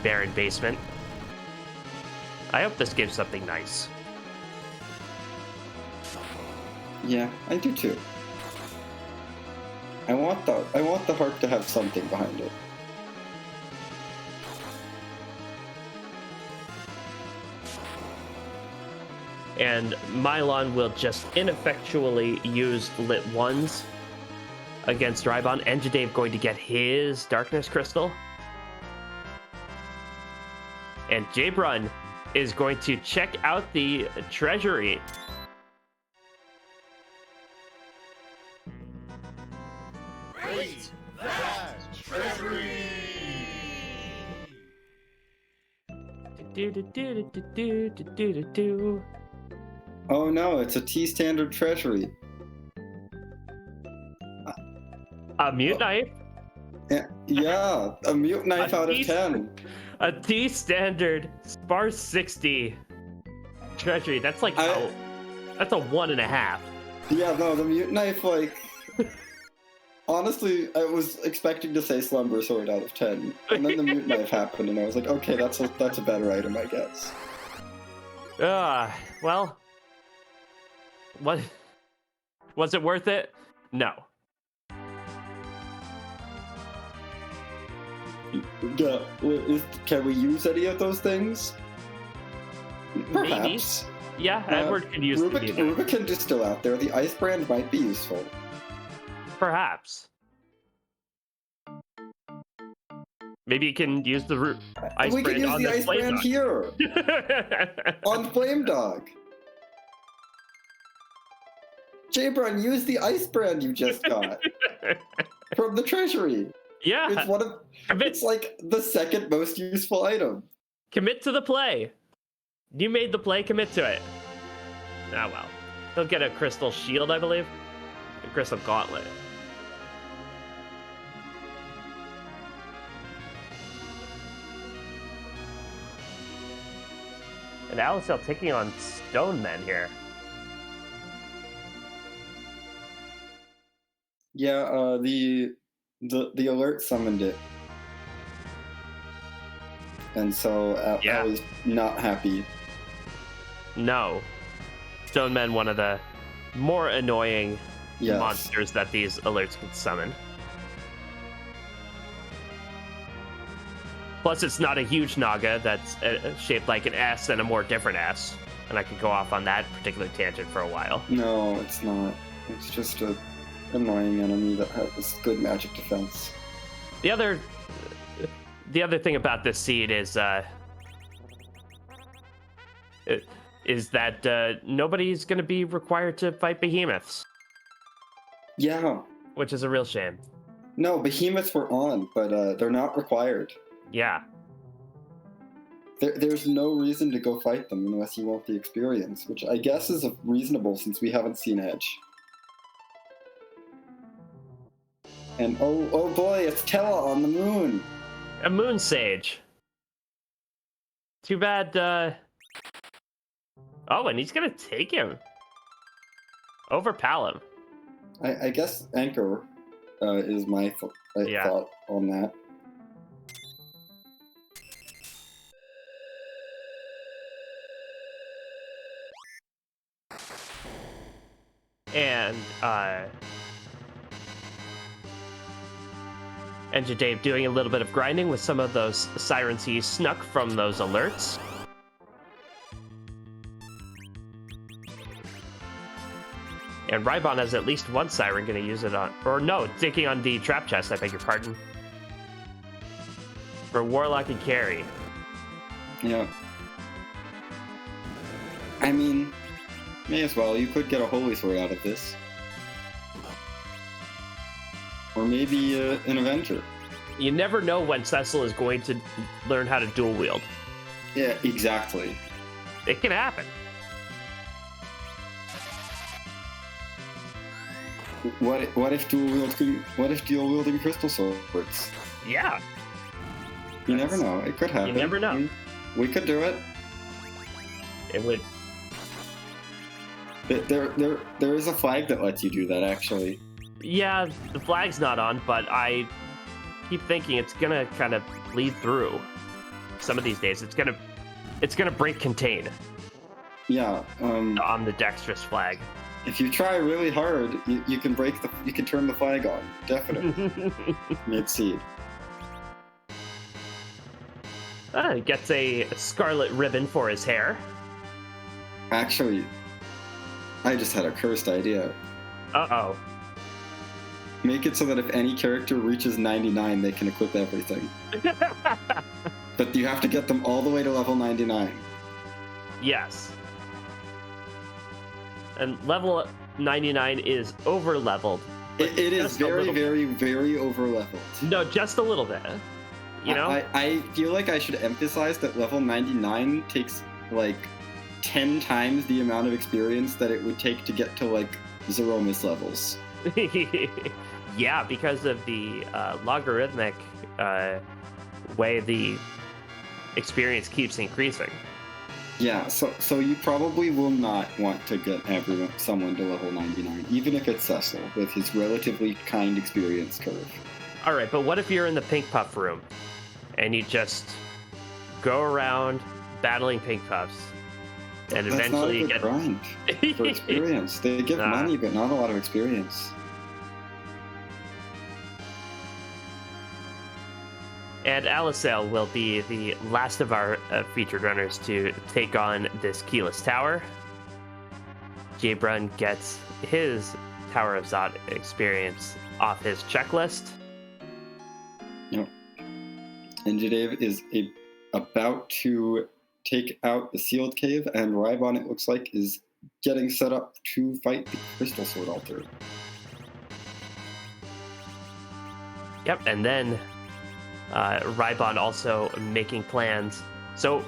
Baron basement. I hope this gives something nice. Yeah, I do too. I want the Harp to have something behind it. And Mylon will just ineffectually use lit ones against Rybon. And Jadave going to get his Darkness Crystal. And Jabrun is going to check out the treasury. Raise that treasury! Oh no, it's a T-standard treasury. A mute knife? Yeah, a mute knife out of 10. A T standard sparse 60 treasury. That's like that's a 1.5. Yeah, no, the mute knife, like, honestly, I was expecting to say slumber sword out of 10, and then the mute knife happened, and I was like, okay, that's a better item, I guess. Well, what was it worth it? No. Yeah, can we use any of those things? Perhaps. Maybe. Yeah, Edward could use Rubicon is still out there. The Ice Brand might be useful. Perhaps. Maybe you can use the ice We can brand use on the this ice flame brand dog. here on Flame Dog. Jabron, use the ice brand you just got from the treasury. Yeah. It's one of. It's like the second most useful item. Commit to the play. You made the play, commit to it. Ah, well. He'll get a crystal shield, I believe. A crystal gauntlet. And Alicel taking on Stone Men here. Yeah, the alert summoned it. And so I was not happy. No. Stone Men, one of the more annoying monsters that these alerts can summon. Plus, it's not a huge Naga that's shaped like an S and a more different S. And I could go off on that particular tangent for a while. No, it's not. It's just a annoying enemy that has good magic defense. The other thing about this seed is that nobody's going to be required to fight behemoths. Yeah. Which is a real shame. No, behemoths were on, but they're not required. Yeah. There's no reason to go fight them unless you want the experience, which I guess is reasonable since we haven't seen Edge. And oh boy, it's Tella on the moon! A moon sage. Too bad, Oh, and he's gonna take him. Overpal him. I guess Anchor is my thought on that. And Dave doing a little bit of grinding with some of those sirens he snuck from those alerts. And Rybon has at least one siren going to use it on, or no, taking on the trap chest, I beg your pardon. For Warlock and Carry. Yeah. I mean, may as well. You could get a Holy Sword out of this. Or maybe an Avenger. You never know when Cecil is going to learn how to dual wield. Yeah, exactly. It can happen. What if dual wielding crystal swords? Yeah. You never know. It could happen. You never know. We could do it. It would. There is a flag that lets you do that, actually. Yeah, the flag's not on, but I keep thinking it's gonna kind of bleed through. Some of these days, it's gonna break contain. Yeah. On the dexterous flag. If you try really hard, you can turn the flag on. Definitely. Mid-seed. He gets a scarlet ribbon for his hair. Actually, I just had a cursed idea. Uh-oh. Make it so that if any character reaches 99, they can equip everything. But you have to get them all the way to level 99. Yes. And level 99 is over-leveled. It is very, very, very over-leveled. No, just a little bit. You know? I feel like I should emphasize that level 99 takes, like, 10 times the amount of experience that it would take to get to, like, Zeromus levels. Yeah, because of the logarithmic way the experience keeps increasing. Yeah, so you probably will not want to get someone to level 99, even if it's Cecil, with his relatively kind experience curve. Alright, but what if you're in the Pink Puff room, and you just go around battling Pink Puffs, and eventually you get... grind for experience. They give money, but not a lot of experience. And Alicel will be the last of our featured runners to take on this Keyless Tower. Jabron gets his Tower of Zot experience off his checklist. Yep. Enjadav is about to take out the sealed cave, and Rybon, it looks like, is getting set up to fight the Crystal Sword Altar. Yep, and then Rybon also making plans. So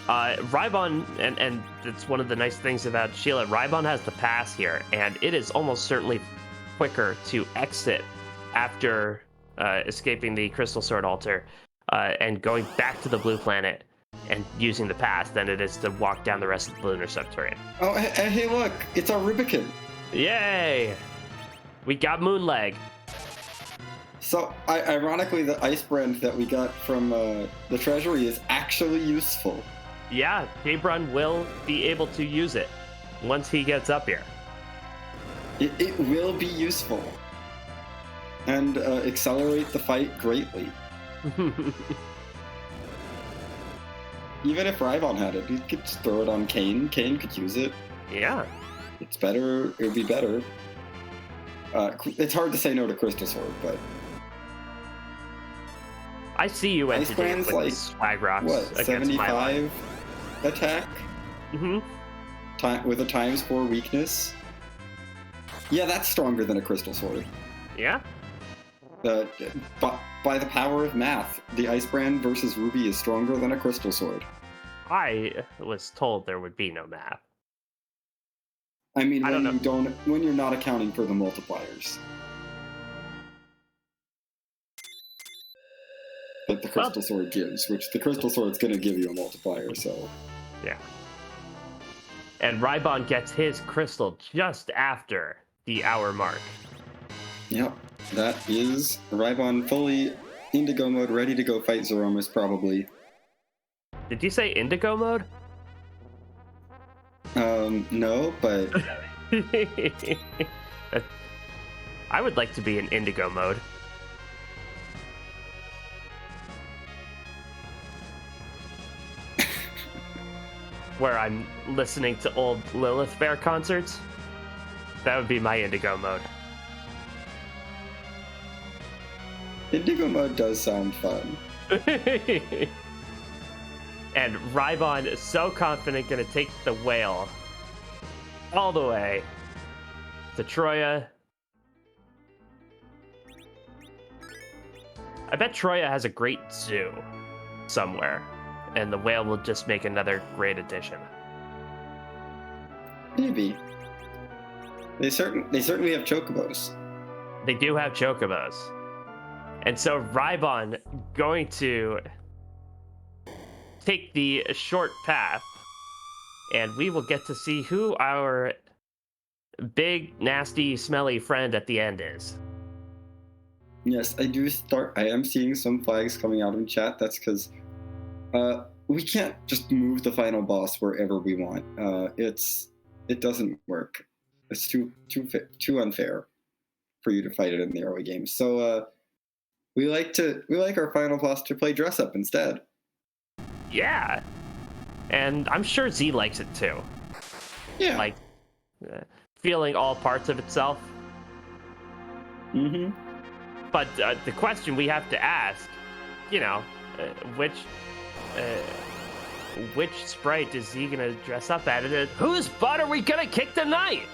Rybon, and it's one of the nice things about Sheila, Rybon has the pass here, and it is almost certainly quicker to exit after escaping the Crystal Sword Altar and going back to the blue planet and using the pass than it is to walk down the rest of the lunar subterranean. Oh, hey, look, it's our Rubicon. Yay! We got Moonleg. So, ironically, the ice brand that we got from the treasury is actually useful. Yeah, Gabrun will be able to use it once he gets up here. It will be useful. And accelerate the fight greatly. Even if Rybon had it, he could just throw it on Kane. Kane could use it. Yeah. It's better. It would be better. It's hard to say no to Crystal Sword, but... I see you Ice entity Brand's with like, swag rocks what, against 75 attack? Mm-hmm. With a ×4 weakness? Yeah, that's stronger than a Crystal Sword. Yeah? By the power of math, the Ice Brand versus Ruby is stronger than a Crystal Sword. I was told there would be no map. I mean, I when you're not accounting for the multipliers. That the Crystal Sword gives, which the Crystal Sword's gonna give you a multiplier, so... Yeah. And Rybon gets his crystal just after the hour mark. Yep, that is Rybon fully Indigo mode, ready to go fight Zeromus, probably. Did you say Indigo mode? No, but... I would like to be in Indigo mode. Where I'm listening to old Lilith Fair concerts. That would be my Indigo mode. Indigo mode does sound fun. And Rybon is so confident gonna take the whale all the way to Troya. I bet Troya has a great zoo somewhere, and the whale will just make another great addition. Maybe. They certainly have chocobos. They do have chocobos. And so Rybon going to take the short path, and we will get to see who our big, nasty, smelly friend at the end is. Yes, I am seeing some flags coming out in chat. That's because we can't just move the final boss wherever we want. It doesn't work. It's too unfair for you to fight it in the early game. So we like our final boss to play dress up instead. Yeah, and I'm sure Z likes it too. Yeah, like feeling all parts of itself. Mm-hmm. But the question we have to ask, which sprite is he gonna dress up at? And whose butt are we gonna kick tonight?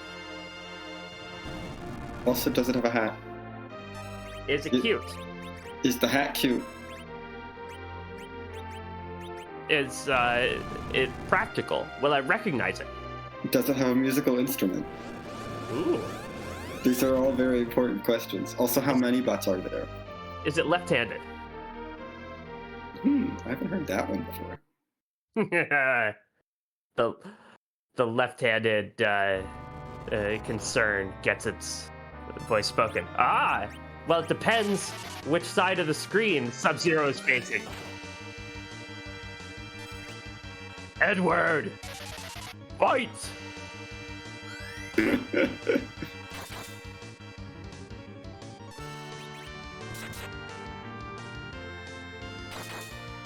Also, does it have a hat? Is it cute? Is the hat cute? Is it practical? Will I recognize it? Does it have a musical instrument? Ooh. These are all very important questions. Also, how many butts are there? Is it left-handed? I haven't heard that one before. the left-handed concern gets its voice spoken. Well, it depends which side of the screen Sub-Zero is facing. Edward, fight!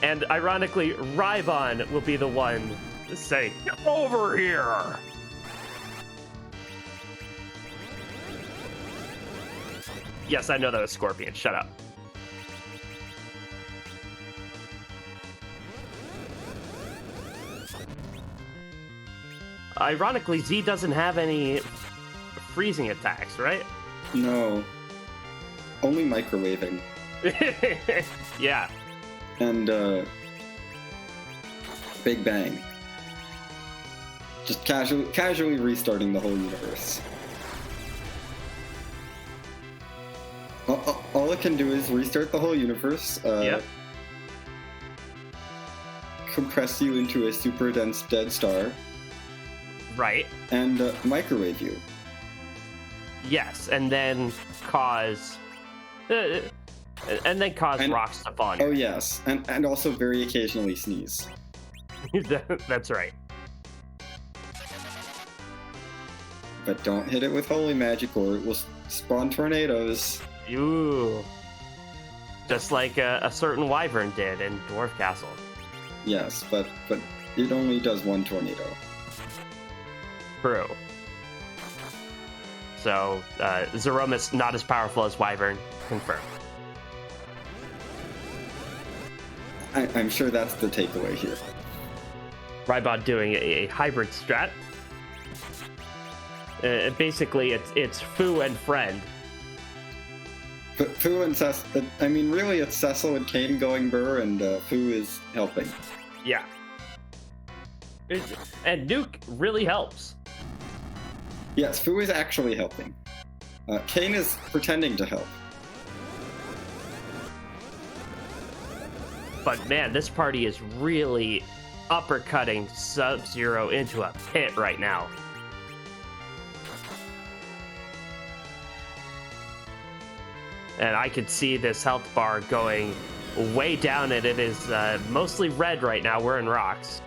And ironically, Rybon will be the one to say, "Get over here!" Yes, I know that was Scorpion. Shut up. ironically, Z doesn't have any freezing attacks, right? No. Only microwaving. Yeah. And Big Bang. Just casually restarting the whole universe. All it can do is restart the whole universe. Yep. Compress you into a super dense dead star. Right. And microwave you. Yes, and then cause rocks to fall on you. Oh yes, and also very occasionally sneeze. That's right. But don't hit it with holy magic or it will spawn tornadoes. Ooh. Just like a certain wyvern did in Dwarf Castle. Yes, but it only does one tornado. True. So, Zeromus not as powerful as wyvern, confirmed. I'm sure that's the takeaway here. Rybot doing a hybrid strat. Basically, it's Fu and friend. But Fu and Cecil, I mean, really, it's Cecil and Kane going burr, and Fu is helping. Yeah. And Nuke really helps. Yes, Fu is actually helping. Kane is pretending to help. But man, this party is really uppercutting Sub-Zero into a pit right now. And I could see this health bar going way down, and it is mostly red right now. We're in rocks.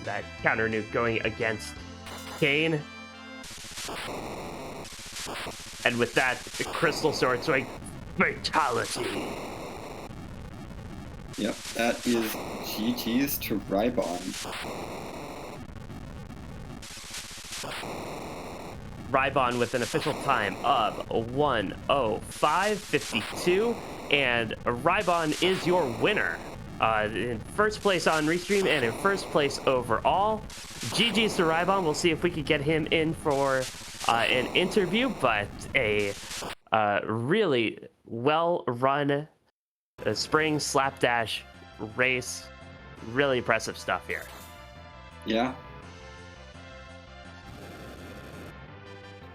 That counter nuke going against Kane. And with that, the Crystal Sword swing, fatality. Yep, that is GG's to Rybon. Rybon with an official time of 1:05:52, and Rybon is your winner. In first place on Restream and in first place overall. GG's to Rybon. We'll see if we could get him in for an interview, but a really well-run spring Slapdash race. Really impressive stuff here. Yeah.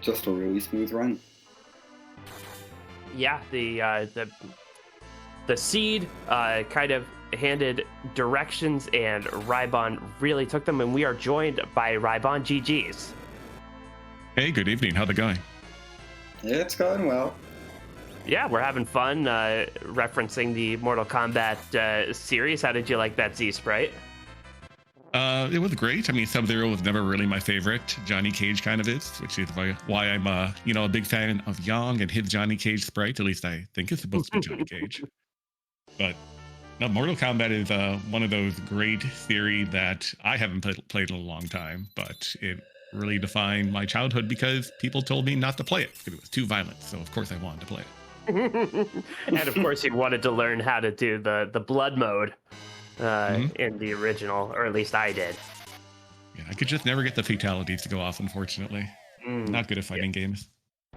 Just a really smooth run. Yeah, the seed kind of handed directions, and Rybon really took them, and we are joined by Rybon. GG's. Hey, good evening. How's it going? It's going well. Yeah, we're having fun referencing the Mortal Kombat series. How did you like that Z sprite? It was great. I mean, Sub-Zero was never really my favorite. Johnny Cage kind of is, which is why I'm a big fan of Yang and his Johnny Cage sprite. At least I think it's supposed to be Johnny Cage. But no, Mortal Kombat is one of those great series that I haven't played in a long time, but it really defined my childhood because people told me not to play it because it was too violent. So of course I wanted to play it. And of course you wanted to learn how to do the blood mode in the original, or at least I did. Yeah, I could just never get the fatalities to go off, unfortunately. Not good at fighting games.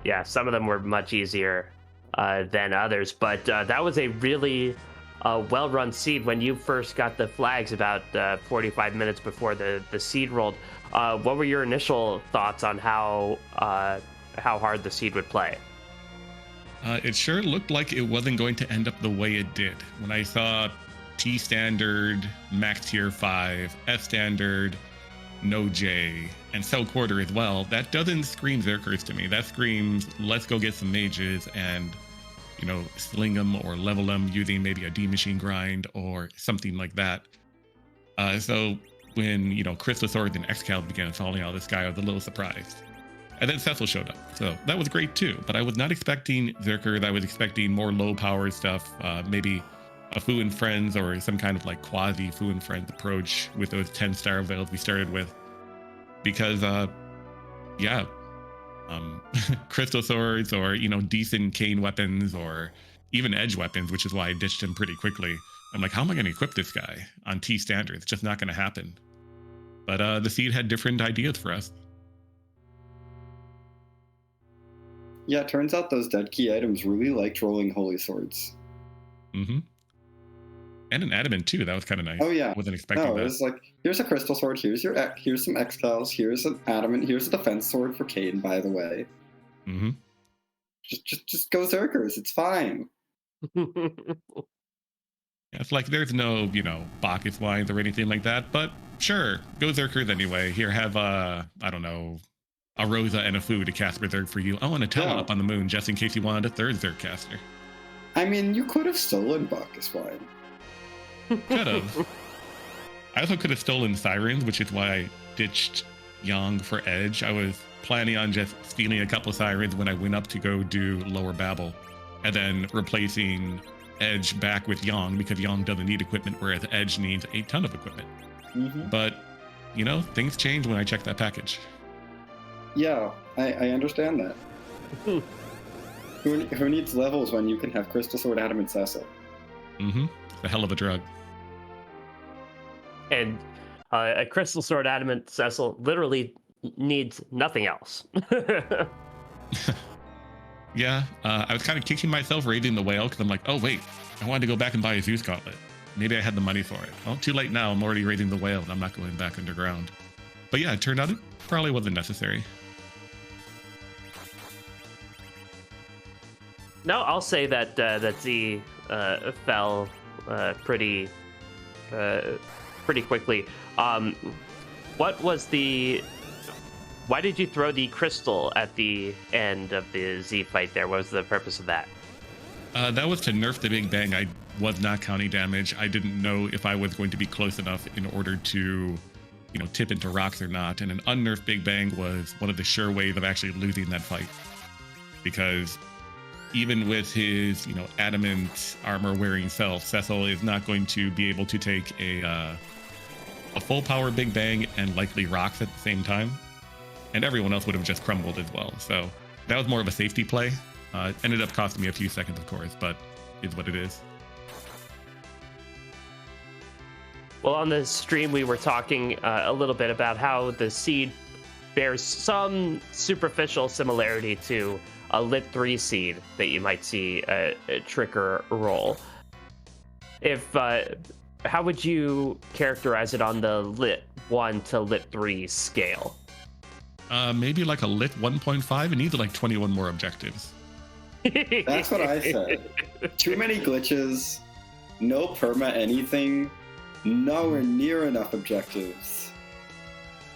Yeah, some of them were much easier than others, but that was a really well-run seed. When you first got the flags about 45 minutes before the seed rolled, what were your initial thoughts on how hard the seed would play? It sure looked like it wasn't going to end up the way it did. When I saw T standard, max tier 5, F standard, no J, and Cell Quarter as well, that doesn't scream Zerkers to me. That screams, let's go get some mages and, sling them or level them using maybe a D machine grind or something like that. So when, Crystal Swords and Excalibur began falling out of the sky, I was a little surprised. And then Cecil showed up, so that was great too. But I was not expecting Zerkers. I was expecting more low-powered stuff, maybe a Fu and Friends or some kind of like quasi Fu and Friends approach with those 10-star veils we started with. because yeah, crystal swords or decent cane weapons or even edge weapons, which is why I ditched him pretty quickly. I'm like, how am I going to equip this guy on T standard? It's just not going to happen. But the seed had different ideas for us. Yeah, it turns out those dead key items really liked rolling holy swords. Mm-hmm. And an adamant too. That was kind of nice. Oh yeah. Wasn't expecting that. It was like, here's a crystal sword, here's some X-Cows, here's an adamant, here's a defense sword for Cain, by the way. Mm-hmm. Just go Zerkers, it's fine. It's like there's no, Bacchus wines or anything like that, but sure, go Zerkers anyway. Here, have I don't know, a Rosa and a Fu to cast Berserk for you. Oh, and a Tella up on the moon, just in case you wanted a third Zerk caster. I mean, you could have stolen Bacchus wine. Could have. I also could have stolen Sirens, which is why I ditched Yang for Edge. I was planning on just stealing a couple of Sirens when I went up to go do Lower Babel, and then replacing Edge back with Yang, because Yang doesn't need equipment, whereas Edge needs a ton of equipment. Mm-hmm. But, things change when I check that package. Yeah, I understand that. Who needs levels when you can have Crystal Sword, Adamant, Cecil? Mm-hmm. It's a hell of a drug. And a Crystal Sword Adamant Cecil literally needs nothing else. Yeah, I was kind of kicking myself raiding the whale because I'm like, oh wait, I wanted to go back and buy a Zeus gauntlet. Maybe I had the money for it. Well, too late now. I'm already raiding the whale and I'm not going back underground. But yeah, it turned out it probably wasn't necessary. No, I'll say that that Z fell pretty quickly. What was the? Why did you throw the crystal at the end of the Z fight there? What was the purpose of that? That was to nerf the Big Bang. I was not counting damage. I didn't know if I was going to be close enough in order to, tip into rocks or not. And an unnerfed Big Bang was one of the sure ways of actually losing that fight. Because even with his, adamant armor-wearing self, Cecil is not going to be able to take a full power Big Bang and likely rocks at the same time. And everyone else would have just crumbled as well. So that was more of a safety play. It ended up costing me a few seconds, of course, but it's what it is. Well, on the stream, we were talking a little bit about how the seed bears some superficial similarity to a Lit 3 seed that you might see a Tricker roll. How would you characterize it on the Lit 1 to Lit 3 scale? Maybe like a Lit 1.5. It needs like 21 more objectives. That's what I said. Too many glitches, no perma anything, nowhere near enough objectives.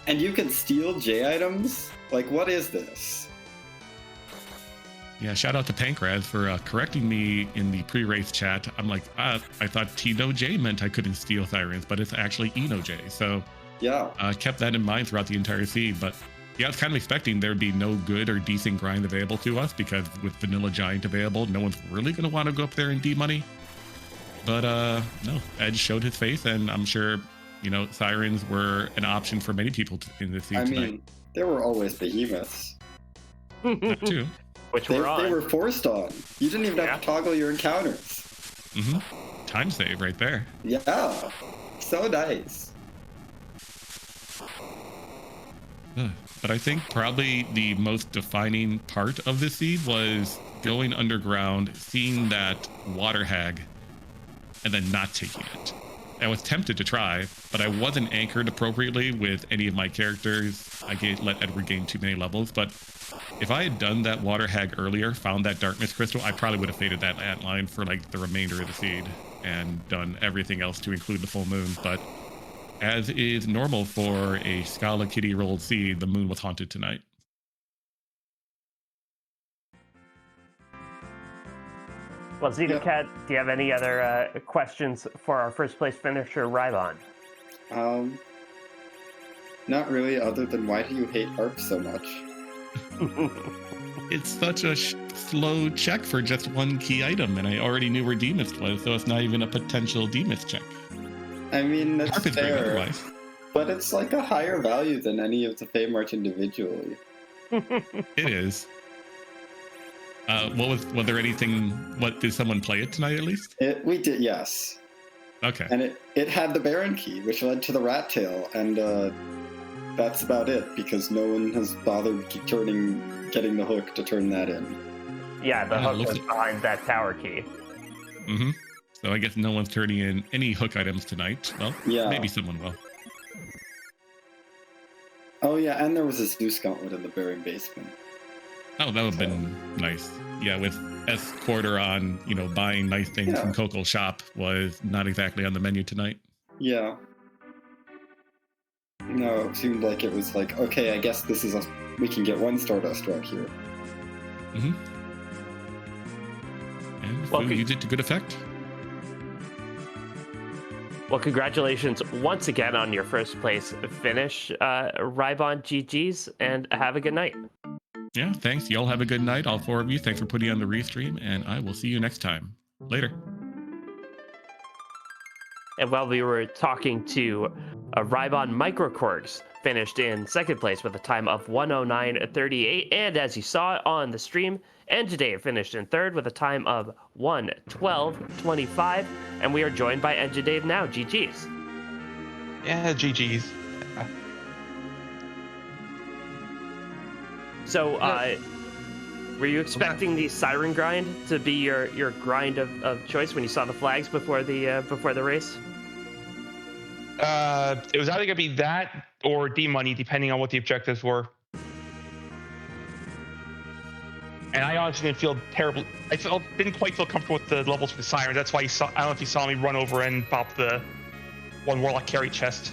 And you can steal J items? Like, what is this? Yeah, shout out to Pankraz for correcting me in the pre-race chat. I'm like, I thought T-No-J meant I couldn't steal Sirens, but it's actually E-No-J. So yeah, kept that in mind throughout the entire seed. But yeah, I was kind of expecting there'd be no good or decent grind available to us, because with Vanilla Giant available, no one's really going to want to go up there and D-money. But no, Edge showed his face, and I'm sure, Sirens were an option for many people in this seed tonight. I mean, there were always behemoths. That too. Which they on. They were forced on. You didn't even have to toggle your encounters. Mm-hmm. Time save right there. Yeah, so nice. But I think probably the most defining part of this seed was going underground, seeing that water hag, and then not taking it. I was tempted to try, but I wasn't anchored appropriately with any of my characters. I let Edward gain too many levels, but if I had done that water hag earlier, found that darkness crystal, I probably would have faded that antline for like the remainder of the seed and done everything else to include the full moon. But as is normal for a Scala Kitty rolled seed, the moon was haunted tonight. Well, Xenocat, do you have any other questions for our first place finisher, Rybon? Not really, other than why do you hate Harp so much? It's such a slow check for just one key item, and I already knew where Demist was, so it's not even a potential Demist check. I mean, that's Harp is great fair. otherwise. But it's like a higher value than any of the Feymarch individually. It is. Was there anything? What did someone play it tonight at least? We did, yes. Okay. And it had the Baron key, which led to the Rat Tail, and that's about it because no one has bothered getting the hook to turn that in. Yeah, the hook was like... behind that tower key. Mm-hmm. So I guess no one's turning in any hook items tonight. Well, yeah. Maybe someone will. Oh yeah, and there was a Zeus Gauntlet in the Baron basement. Oh, that would have been nice. Yeah, with S quarter on, buying nice things from Coco's shop was not exactly on the menu tonight. Yeah. No, it seemed like it was like, okay, I guess we can get one Stardust right here. Mm-hmm. And we used it to good effect. Well, congratulations once again on your first place finish, Rybon. GG's, and have a good night. Yeah, thanks. Y'all have a good night, all four of you. Thanks for putting on the restream, and I will see you next time. Later. And while we were talking to Rybon, Microquarks finished in second place with a time of 1:09:38, and as you saw on the stream, Engidave finished in third with a time of 1:12:25, and we are joined by Engidave now. GG's. Yeah, GG's. So, were you expecting the Siren grind to be your grind of choice when you saw the flags before the race? It was either gonna be that or D-Money, depending on what the objectives were. And I honestly didn't feel terrible. Didn't quite feel comfortable with the levels for the Siren. That's why I don't know if you saw me run over and pop the one Warlock carry chest.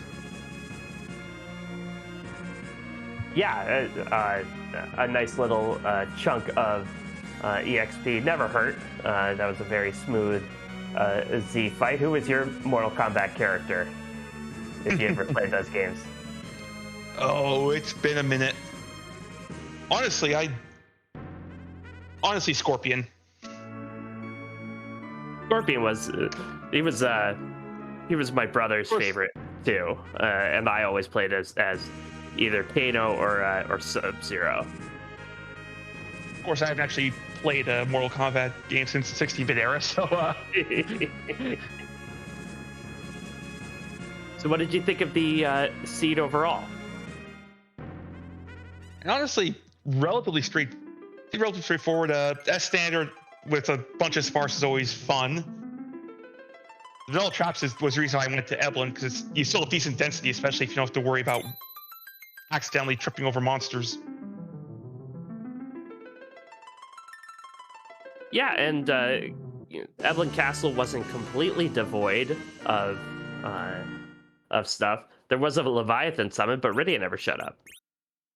Yeah, a nice little chunk of EXP never hurt. That was a very smooth Z fight. Who was your Mortal Kombat character, if you ever played those games? Oh, it's been a minute. Honestly, Scorpion. Scorpion was my brother's favorite too, and I always played as either Kano or Sub-Zero. Of course, I haven't actually played a Mortal Kombat game since the 16-bit era, so... So what did you think of the seed overall? And honestly, relatively straightforward. S standard with a bunch of sparse is always fun. Vanilla Traps was the reason I went to Eblin, because you still have decent density, especially if you don't have to worry about accidentally tripping over monsters. Yeah, and Eblin Castle wasn't completely devoid of stuff. There was a Leviathan summon, but Rydia never showed up.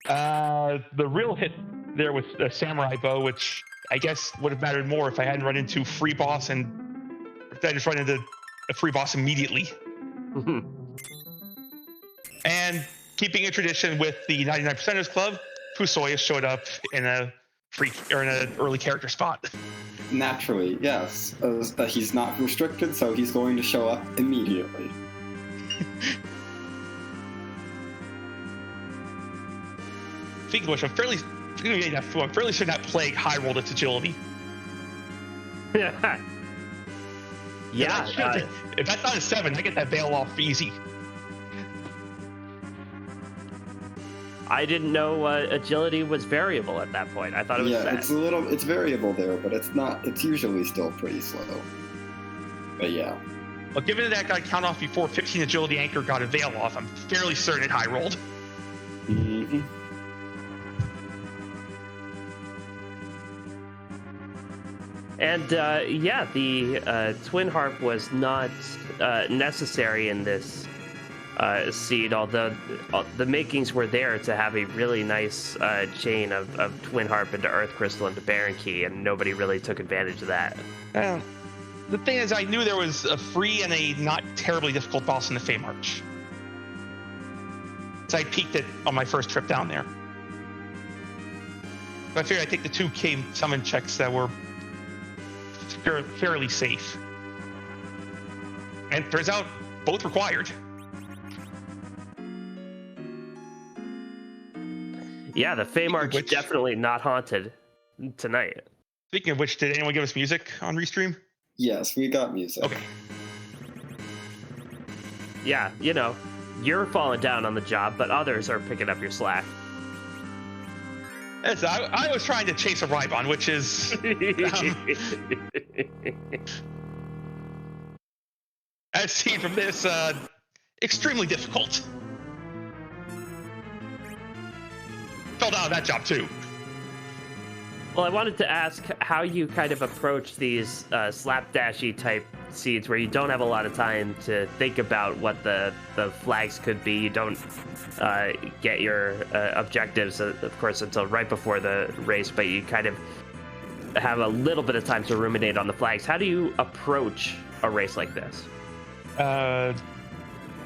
The real hit there was a Samurai Bow, which I guess would have mattered more if I hadn't run into free boss and I just run into a free boss immediately. And keeping in tradition with the 99%ers Club, Fusoya showed up in an early character spot. Naturally, yes. He's not restricted, so he's going to show up immediately. Speaking of which, I'm fairly certain that plague high rolled its agility. Yeah. If that's not a 7, I get that veil off easy. I didn't know agility was variable at that point. I thought it was set. It's variable there, but it's usually still pretty slow. But yeah. Well, given that got count off before 15 agility anchor got a veil off, I'm fairly certain it high rolled. Mm-hmm. And the Twin Harp was not necessary in this seed, although the makings were there to have a really nice chain of Twin Harp into Earth Crystal into Baron Key, and nobody really took advantage of that. The thing is, I knew there was a free and a not terribly difficult boss in the Feymarch. So I peeked it on my first trip down there. But I figured I'd take the 2K summon checks that were fairly safe. And turns out, both required. Yeah, the Fey March which- definitely not haunted tonight. Speaking of which, did anyone give us music on Restream? Yes, we got music. Okay. Yeah, you know, you're falling down on the job, but others are picking up your slack. I was trying to chase a Rybon, which is as seen from this, extremely difficult. Fell down on that job too. Well, I wanted to ask how you kind of approach these slapdashy type seeds where you don't have a lot of time to think about what the flags could be. You don't get your objectives, of course, until right before the race, but you kind of have a little bit of time to ruminate on the flags. How do you approach a race like this?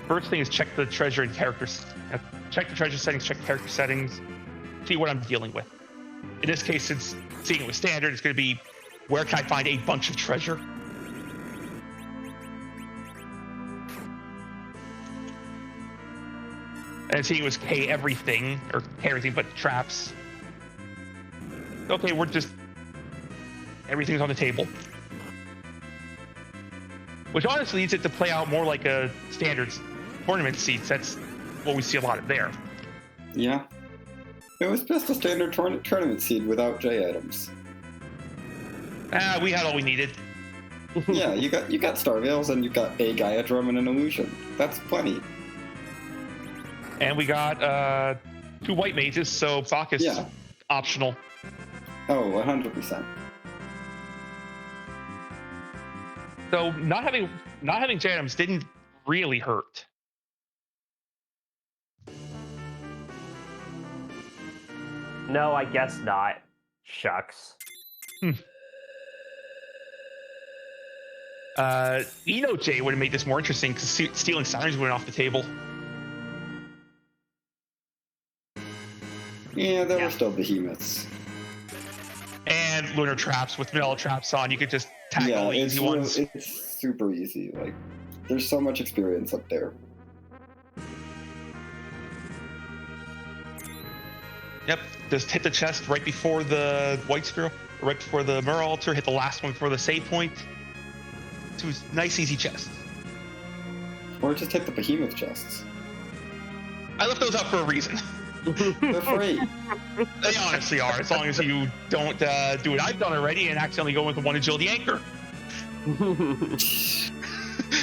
First thing is check the treasure and characters. Check the treasure settings, check the character settings, see what I'm dealing with. In this case, since seeing it with standard, it's going to be where can I find a bunch of treasure? And seeing it was K everything, or K everything but traps. Okay, we're just... everything's on the table. Which honestly leads it to play out more like a standard tournament seats. That's what we see a lot of there. Yeah. It was just a standard tournament seed without J items. We had all we needed. Yeah, you got Star Veils and you got a Gaia Drum and an Illusion. That's plenty. And we got 2 white mages, so Bach is optional. Oh, 100%. So not having J-items didn't really hurt. No, I guess not. Shucks. Eno J would have made this more interesting because stealing signers went off the table. Yeah, there were still behemoths. And lunar traps with vanilla traps on, you could just tackle the easy ones. It's super easy. Like, there's so much experience up there. Yep, just hit the chest right before the White Squirrel, right before the Mirror Altar, hit the last one before the save point. 2 nice, easy chests. Or just hit the behemoth chests. I left those up for a reason. They're free. They honestly are, as long as you don't do what I've done already and accidentally go with the 1 agility anchor.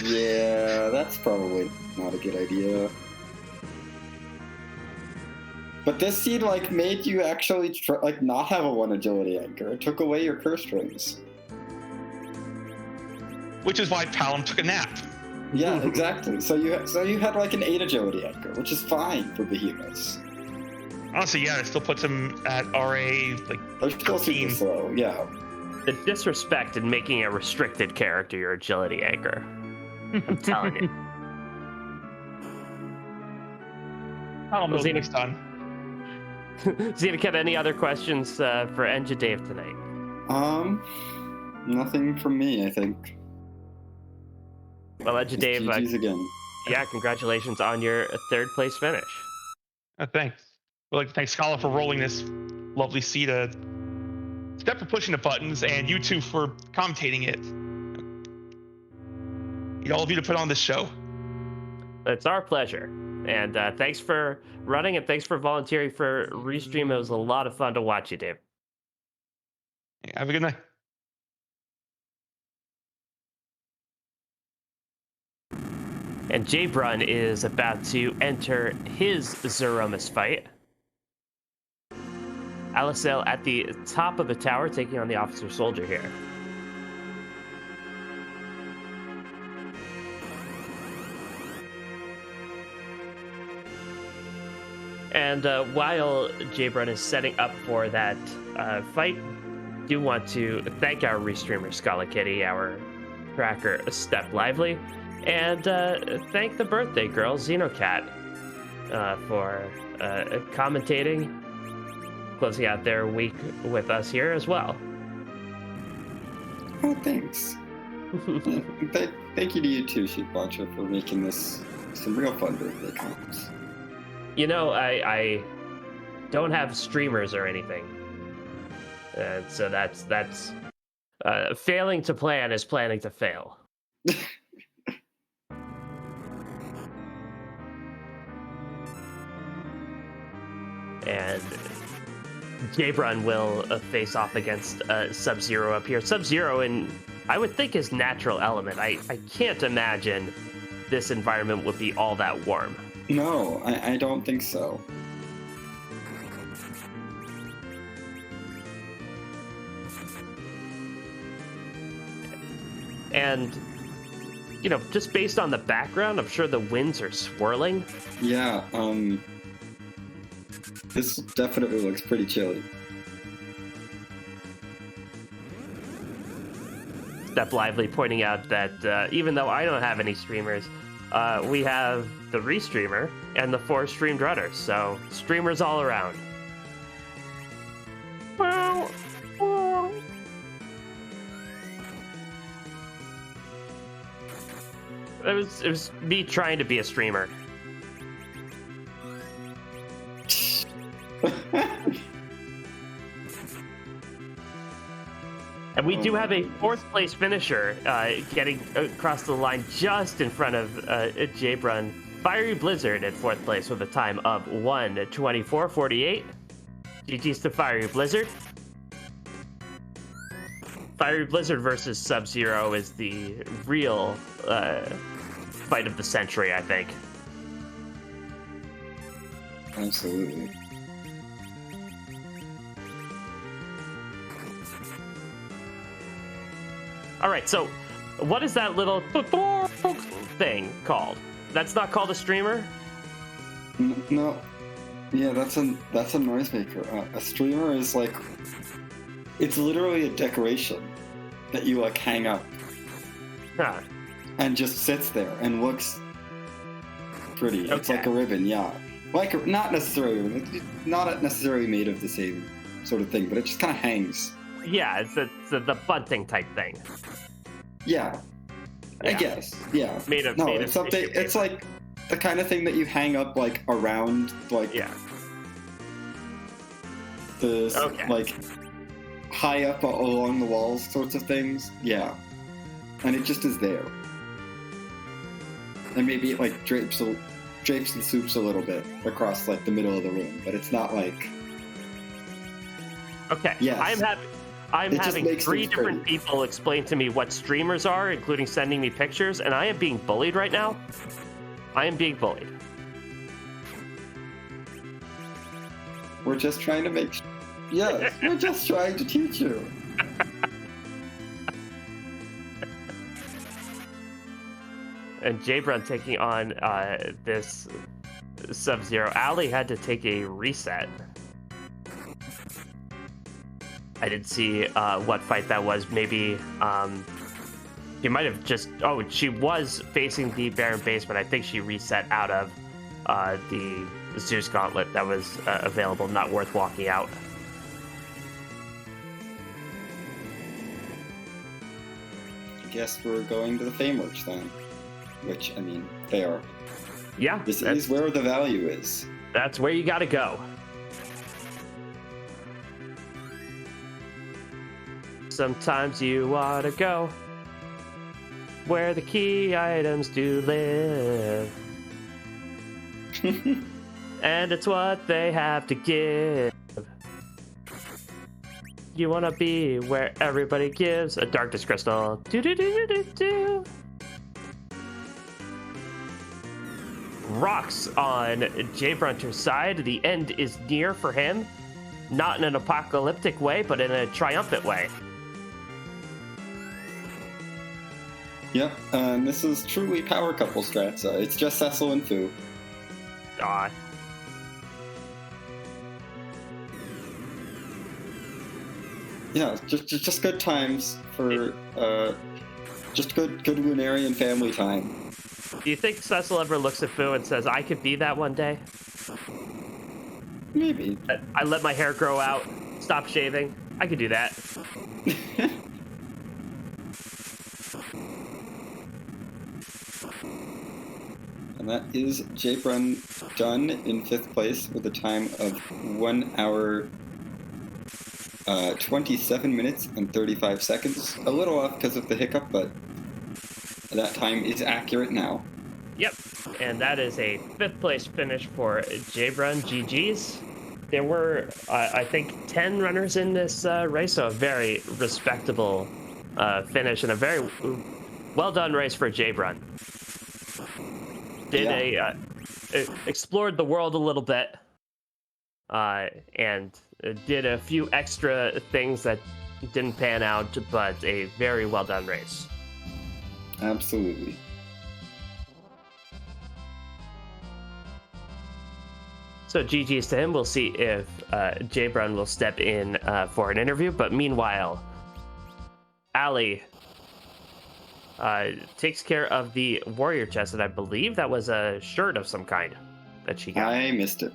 Yeah, that's probably not a good idea. But this seed, like, made you actually, not have a 1 agility anchor. It took away your curse strings. Which is why Palom took a nap. Yeah, exactly. So you had, like, an 8 agility anchor, which is fine for behemoths. Honestly, yeah, it still puts him at RA, like, They're still 13. super slow, yeah. The disrespect in making a restricted character your agility anchor. I'm telling you. Palom knows next time. Xenocat, any other questions for Enja Dave tonight? Nothing from me, I think. Well, Enja Dave, GG's again. yeah, congratulations on your 3rd place finish. Thanks. We'd like to thank Scala for rolling this lovely seat. Step for pushing the buttons, and you two for commentating it. Need all of you to put on this show. It's our pleasure. And thanks for running, and thanks for volunteering for Restream. It was a lot of fun to watch you, Dave. Have a good night. And Jaybrun is about to enter his Zeromus fight. Alicel at the top of the tower, taking on the officer soldier here. And while Jaybrun is setting up for that fight, I do want to thank our restreamer Scala Kitty, our tracker Step Lively, and thank the birthday girl Xenocat for commentating, closing out their week with us here as well. Oh, thanks. Thank you to you too, Sheepwatcher, for making this some real fun birthday comments. You know, I don't have streamers or anything. And so that's failing to plan is planning to fail. And Jabron will face off against Sub-Zero up here. Sub-Zero, in I would think his natural element. I can't imagine this environment would be all that warm. No, I don't think so. And, you know, just based on the background, I'm sure the winds are swirling. Yeah, this definitely looks pretty chilly. Step Lively pointing out that even though I don't have any streamers, we have the Restreamer and the 4 streamed runners, so streamers all around. It was me trying to be a streamer. And we do have a 4th place finisher getting across the line just in front of Jabron. Fiery Blizzard at 4th place with a time of 1:24.48. GG's to Fiery Blizzard. Fiery Blizzard versus Sub-Zero is the real fight of the century, I think. Absolutely. All right, so what is that little thing called? That's not called a streamer? No. Yeah, that's a noisemaker. A streamer is like, it's literally a decoration that you like hang up. Huh. And just sits there and looks pretty. Okay. It's like a ribbon, yeah. Like not necessarily made of the same sort of thing, but it just kind of hangs. Yeah, it's the bunting type thing. Yeah, I guess. Yeah. Made of it's something. tissue It's like the kind of thing that you hang up like around, like like high up along the walls, sorts of things. Yeah, and it just is there, and maybe it like drapes and swoops a little bit across like the middle of the room, but it's not like. Okay. Yes. I'm having 3 different people explain to me what streamers are, including sending me pictures, and I am being bullied right now. I am being bullied. We're just trying to make... Yes, we're just trying to teach you. And Jabron taking on this Sub-Zero. Ali had to take a reset. I didn't see what fight that was. Maybe she might have just... Oh, she was facing the Baron Basement. I think she reset out of the Zeus Gauntlet that was available. Not worth walking out. I guess we're going to the Fameworks then. Which, I mean, they are. Yeah. This is where the value is. That's where you gotta go. Sometimes you wanna go where the key items do live. And it's what they have to give. You wanna be where everybody gives a Darkness Crystal. Do-do-do-do-do-do. Rocks on Jabronter's side. The end is near for him. Not in an apocalyptic way, but in a triumphant way. Yep, and this is truly power couple strats. It's just Cecil and Fu. Aw. Yeah, just good times for just good Lunarian family time. Do you think Cecil ever looks at Fu and says, "I could be that one day"? Maybe. I let my hair grow out, stop shaving. I could do that. And that is Jbrun done in 5th place with a time of 1 hour, 27 minutes and 35 seconds. A little off because of the hiccup, but that time is accurate now. Yep, and that is a 5th place finish for Jbrun. GG's. There were, I think, 10 runners in this race, so a very respectable finish and a very well done race for Jbrun. Explored the world a little bit, and did a few extra things that didn't pan out, but a very well done race. Absolutely. So GG's to him. We'll see if Jbrun will step in for an interview. But meanwhile, Ali takes care of the warrior chest, and I believe that was a shirt of some kind that she got. I missed it.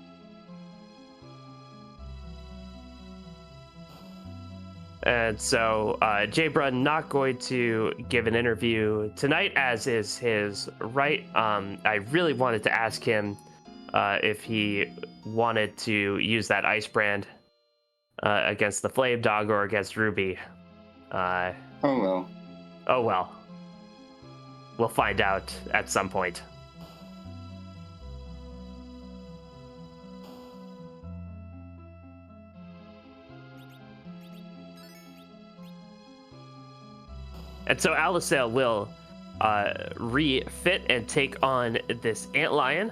And so Jbrun not going to give an interview tonight, as is his right. I really wanted to ask him if he wanted to use that ice brand against the Flame Dog or against Ruby. Oh well. Oh well. We'll find out at some point. And so Alysail will refit and take on this antlion.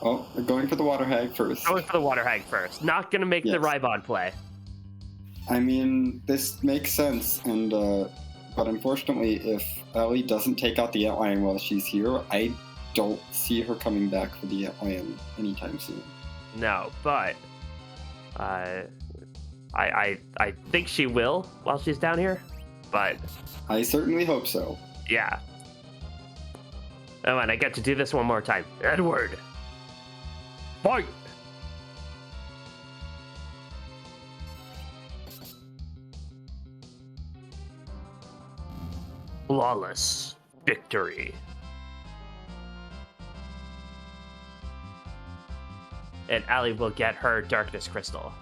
Oh, we're going for the water hag first. Going for the water hag first. Not going to make the Rybon play. I mean, this makes sense, and but unfortunately, if Ellie doesn't take out the antlion while she's here, I don't see her coming back for the antlion anytime soon. No, but I think she will while she's down here, but I certainly hope so. Yeah. Oh, and I get to do this one more time. Edward, fight! Flawless victory. And Ali will get her Darkness Crystal.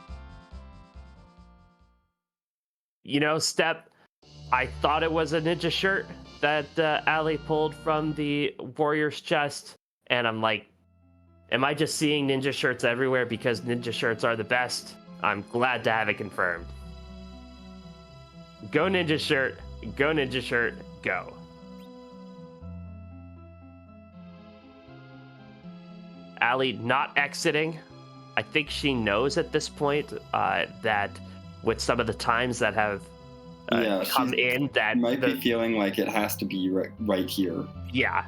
You know, Step, I thought it was a ninja shirt that Ali pulled from the warrior's chest, and I'm like, am I just seeing ninja shirts everywhere because ninja shirts are the best? I'm glad to have it confirmed. Go ninja shirt, go ninja shirt, go. Ali not exiting. I think she knows at this point that with some of the times that have come in, that might be feeling like it has to be right here. Yeah.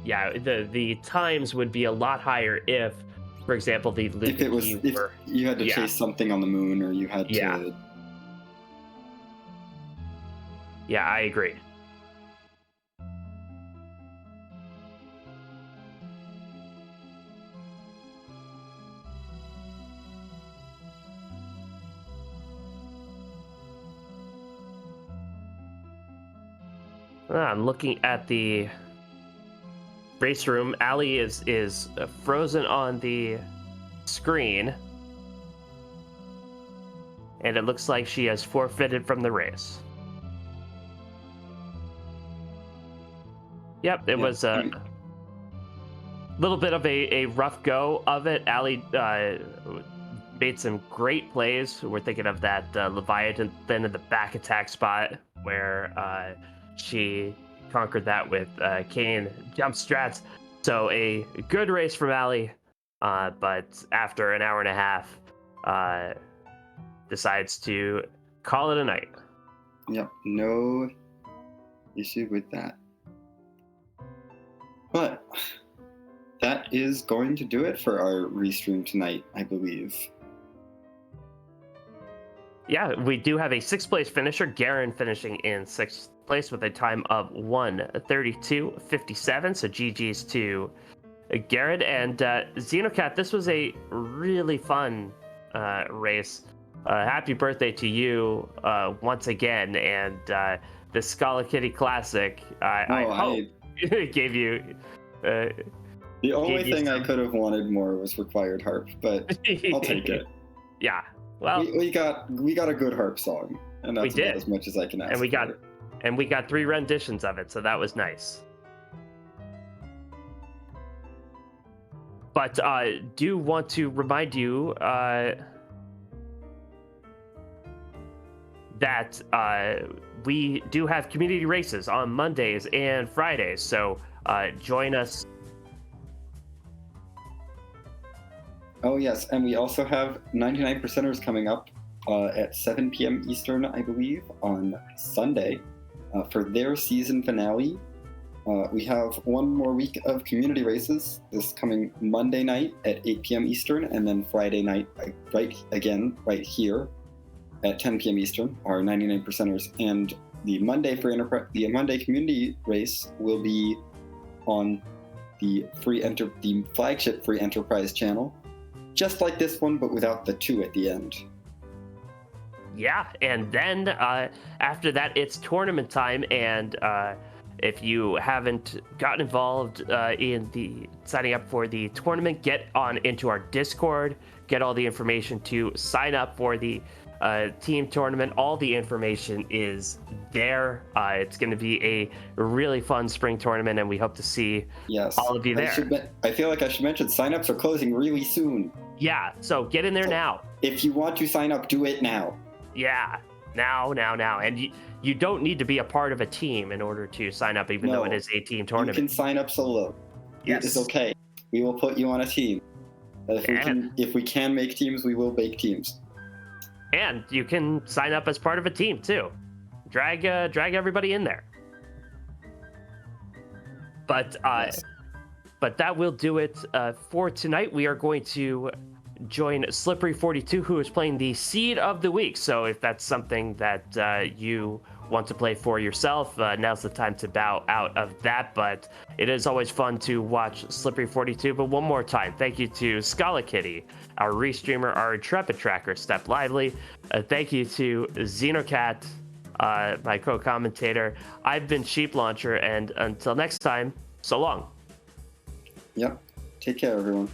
Yeah, the times would be a lot higher if, for example, if you had to chase something on the moon, or you had to. Yeah, I agree. I'm looking at the race room. Ali is frozen on the screen, and it looks like she has forfeited from the race. Yep, it was a little bit of a rough go of it. Ali made some great plays. We're thinking of that Leviathan then in the back attack spot where she conquered that with Kane jump strats. So a good race from Ali, but after an hour and a half, decides to call it a night. Yep, no issue with that. But that is going to do it for our restream tonight, I believe. Yeah, we do have a 6th place finisher, Garen, finishing in 6th place with a time of 1:32:57. So GG's to Garen and Xenocat. This was a really fun race. happy birthday to you once again, and the Scala Kitty Classic. I hope gave you. The only thing I could have wanted more was required harp, but I'll take it. Yeah, well, we got a good harp song, and that's about as much as I can ask. And we got 3 renditions of it, so that was nice. But do want to remind you that we do have community races on Mondays and Fridays, so join us. Oh yes, and we also have 99%ers coming up at 7 p.m. Eastern, I believe, on Sunday for their season finale. We have one more week of community races this coming Monday night at 8 p.m. Eastern, and then Friday night right here at 10 p.m. Eastern, our 99%ers. And the Monday community race will be on the flagship Free Enterprise channel, just like this one, but without the 2 at the end. Yeah, and then after that, it's tournament time, and if you haven't gotten involved in the signing up for the tournament, get on into our Discord, get all the information to sign up for the team tournament. All the information is there. It's going to be a really fun spring tournament, and we hope to see all of you there. I feel like I should mention signups are closing really soon. Yeah, so get in there now. If you want to sign up, do it now. Yeah, now. And you don't need to be a part of a team in order to sign up, even though it is a team tournament. You can sign up solo. Yes. It's okay. We will put you on a team. If we can make teams, we will make teams. And you can sign up as part of a team too. Drag everybody in there. But that will do it for tonight. We are going to join Slippery42, who is playing the Seed of the Week. So if that's something that you want to play for yourself, now's the time to bow out of that. But it is always fun to watch Slippery42. But one more time, thank you to Scala Kitty, our restreamer, our Intrepid Tracker, Step Lively. Thank you to Xenocat, my co-commentator. I've been Sheep Launcher, and until next time, so long. Yep. Take care, everyone.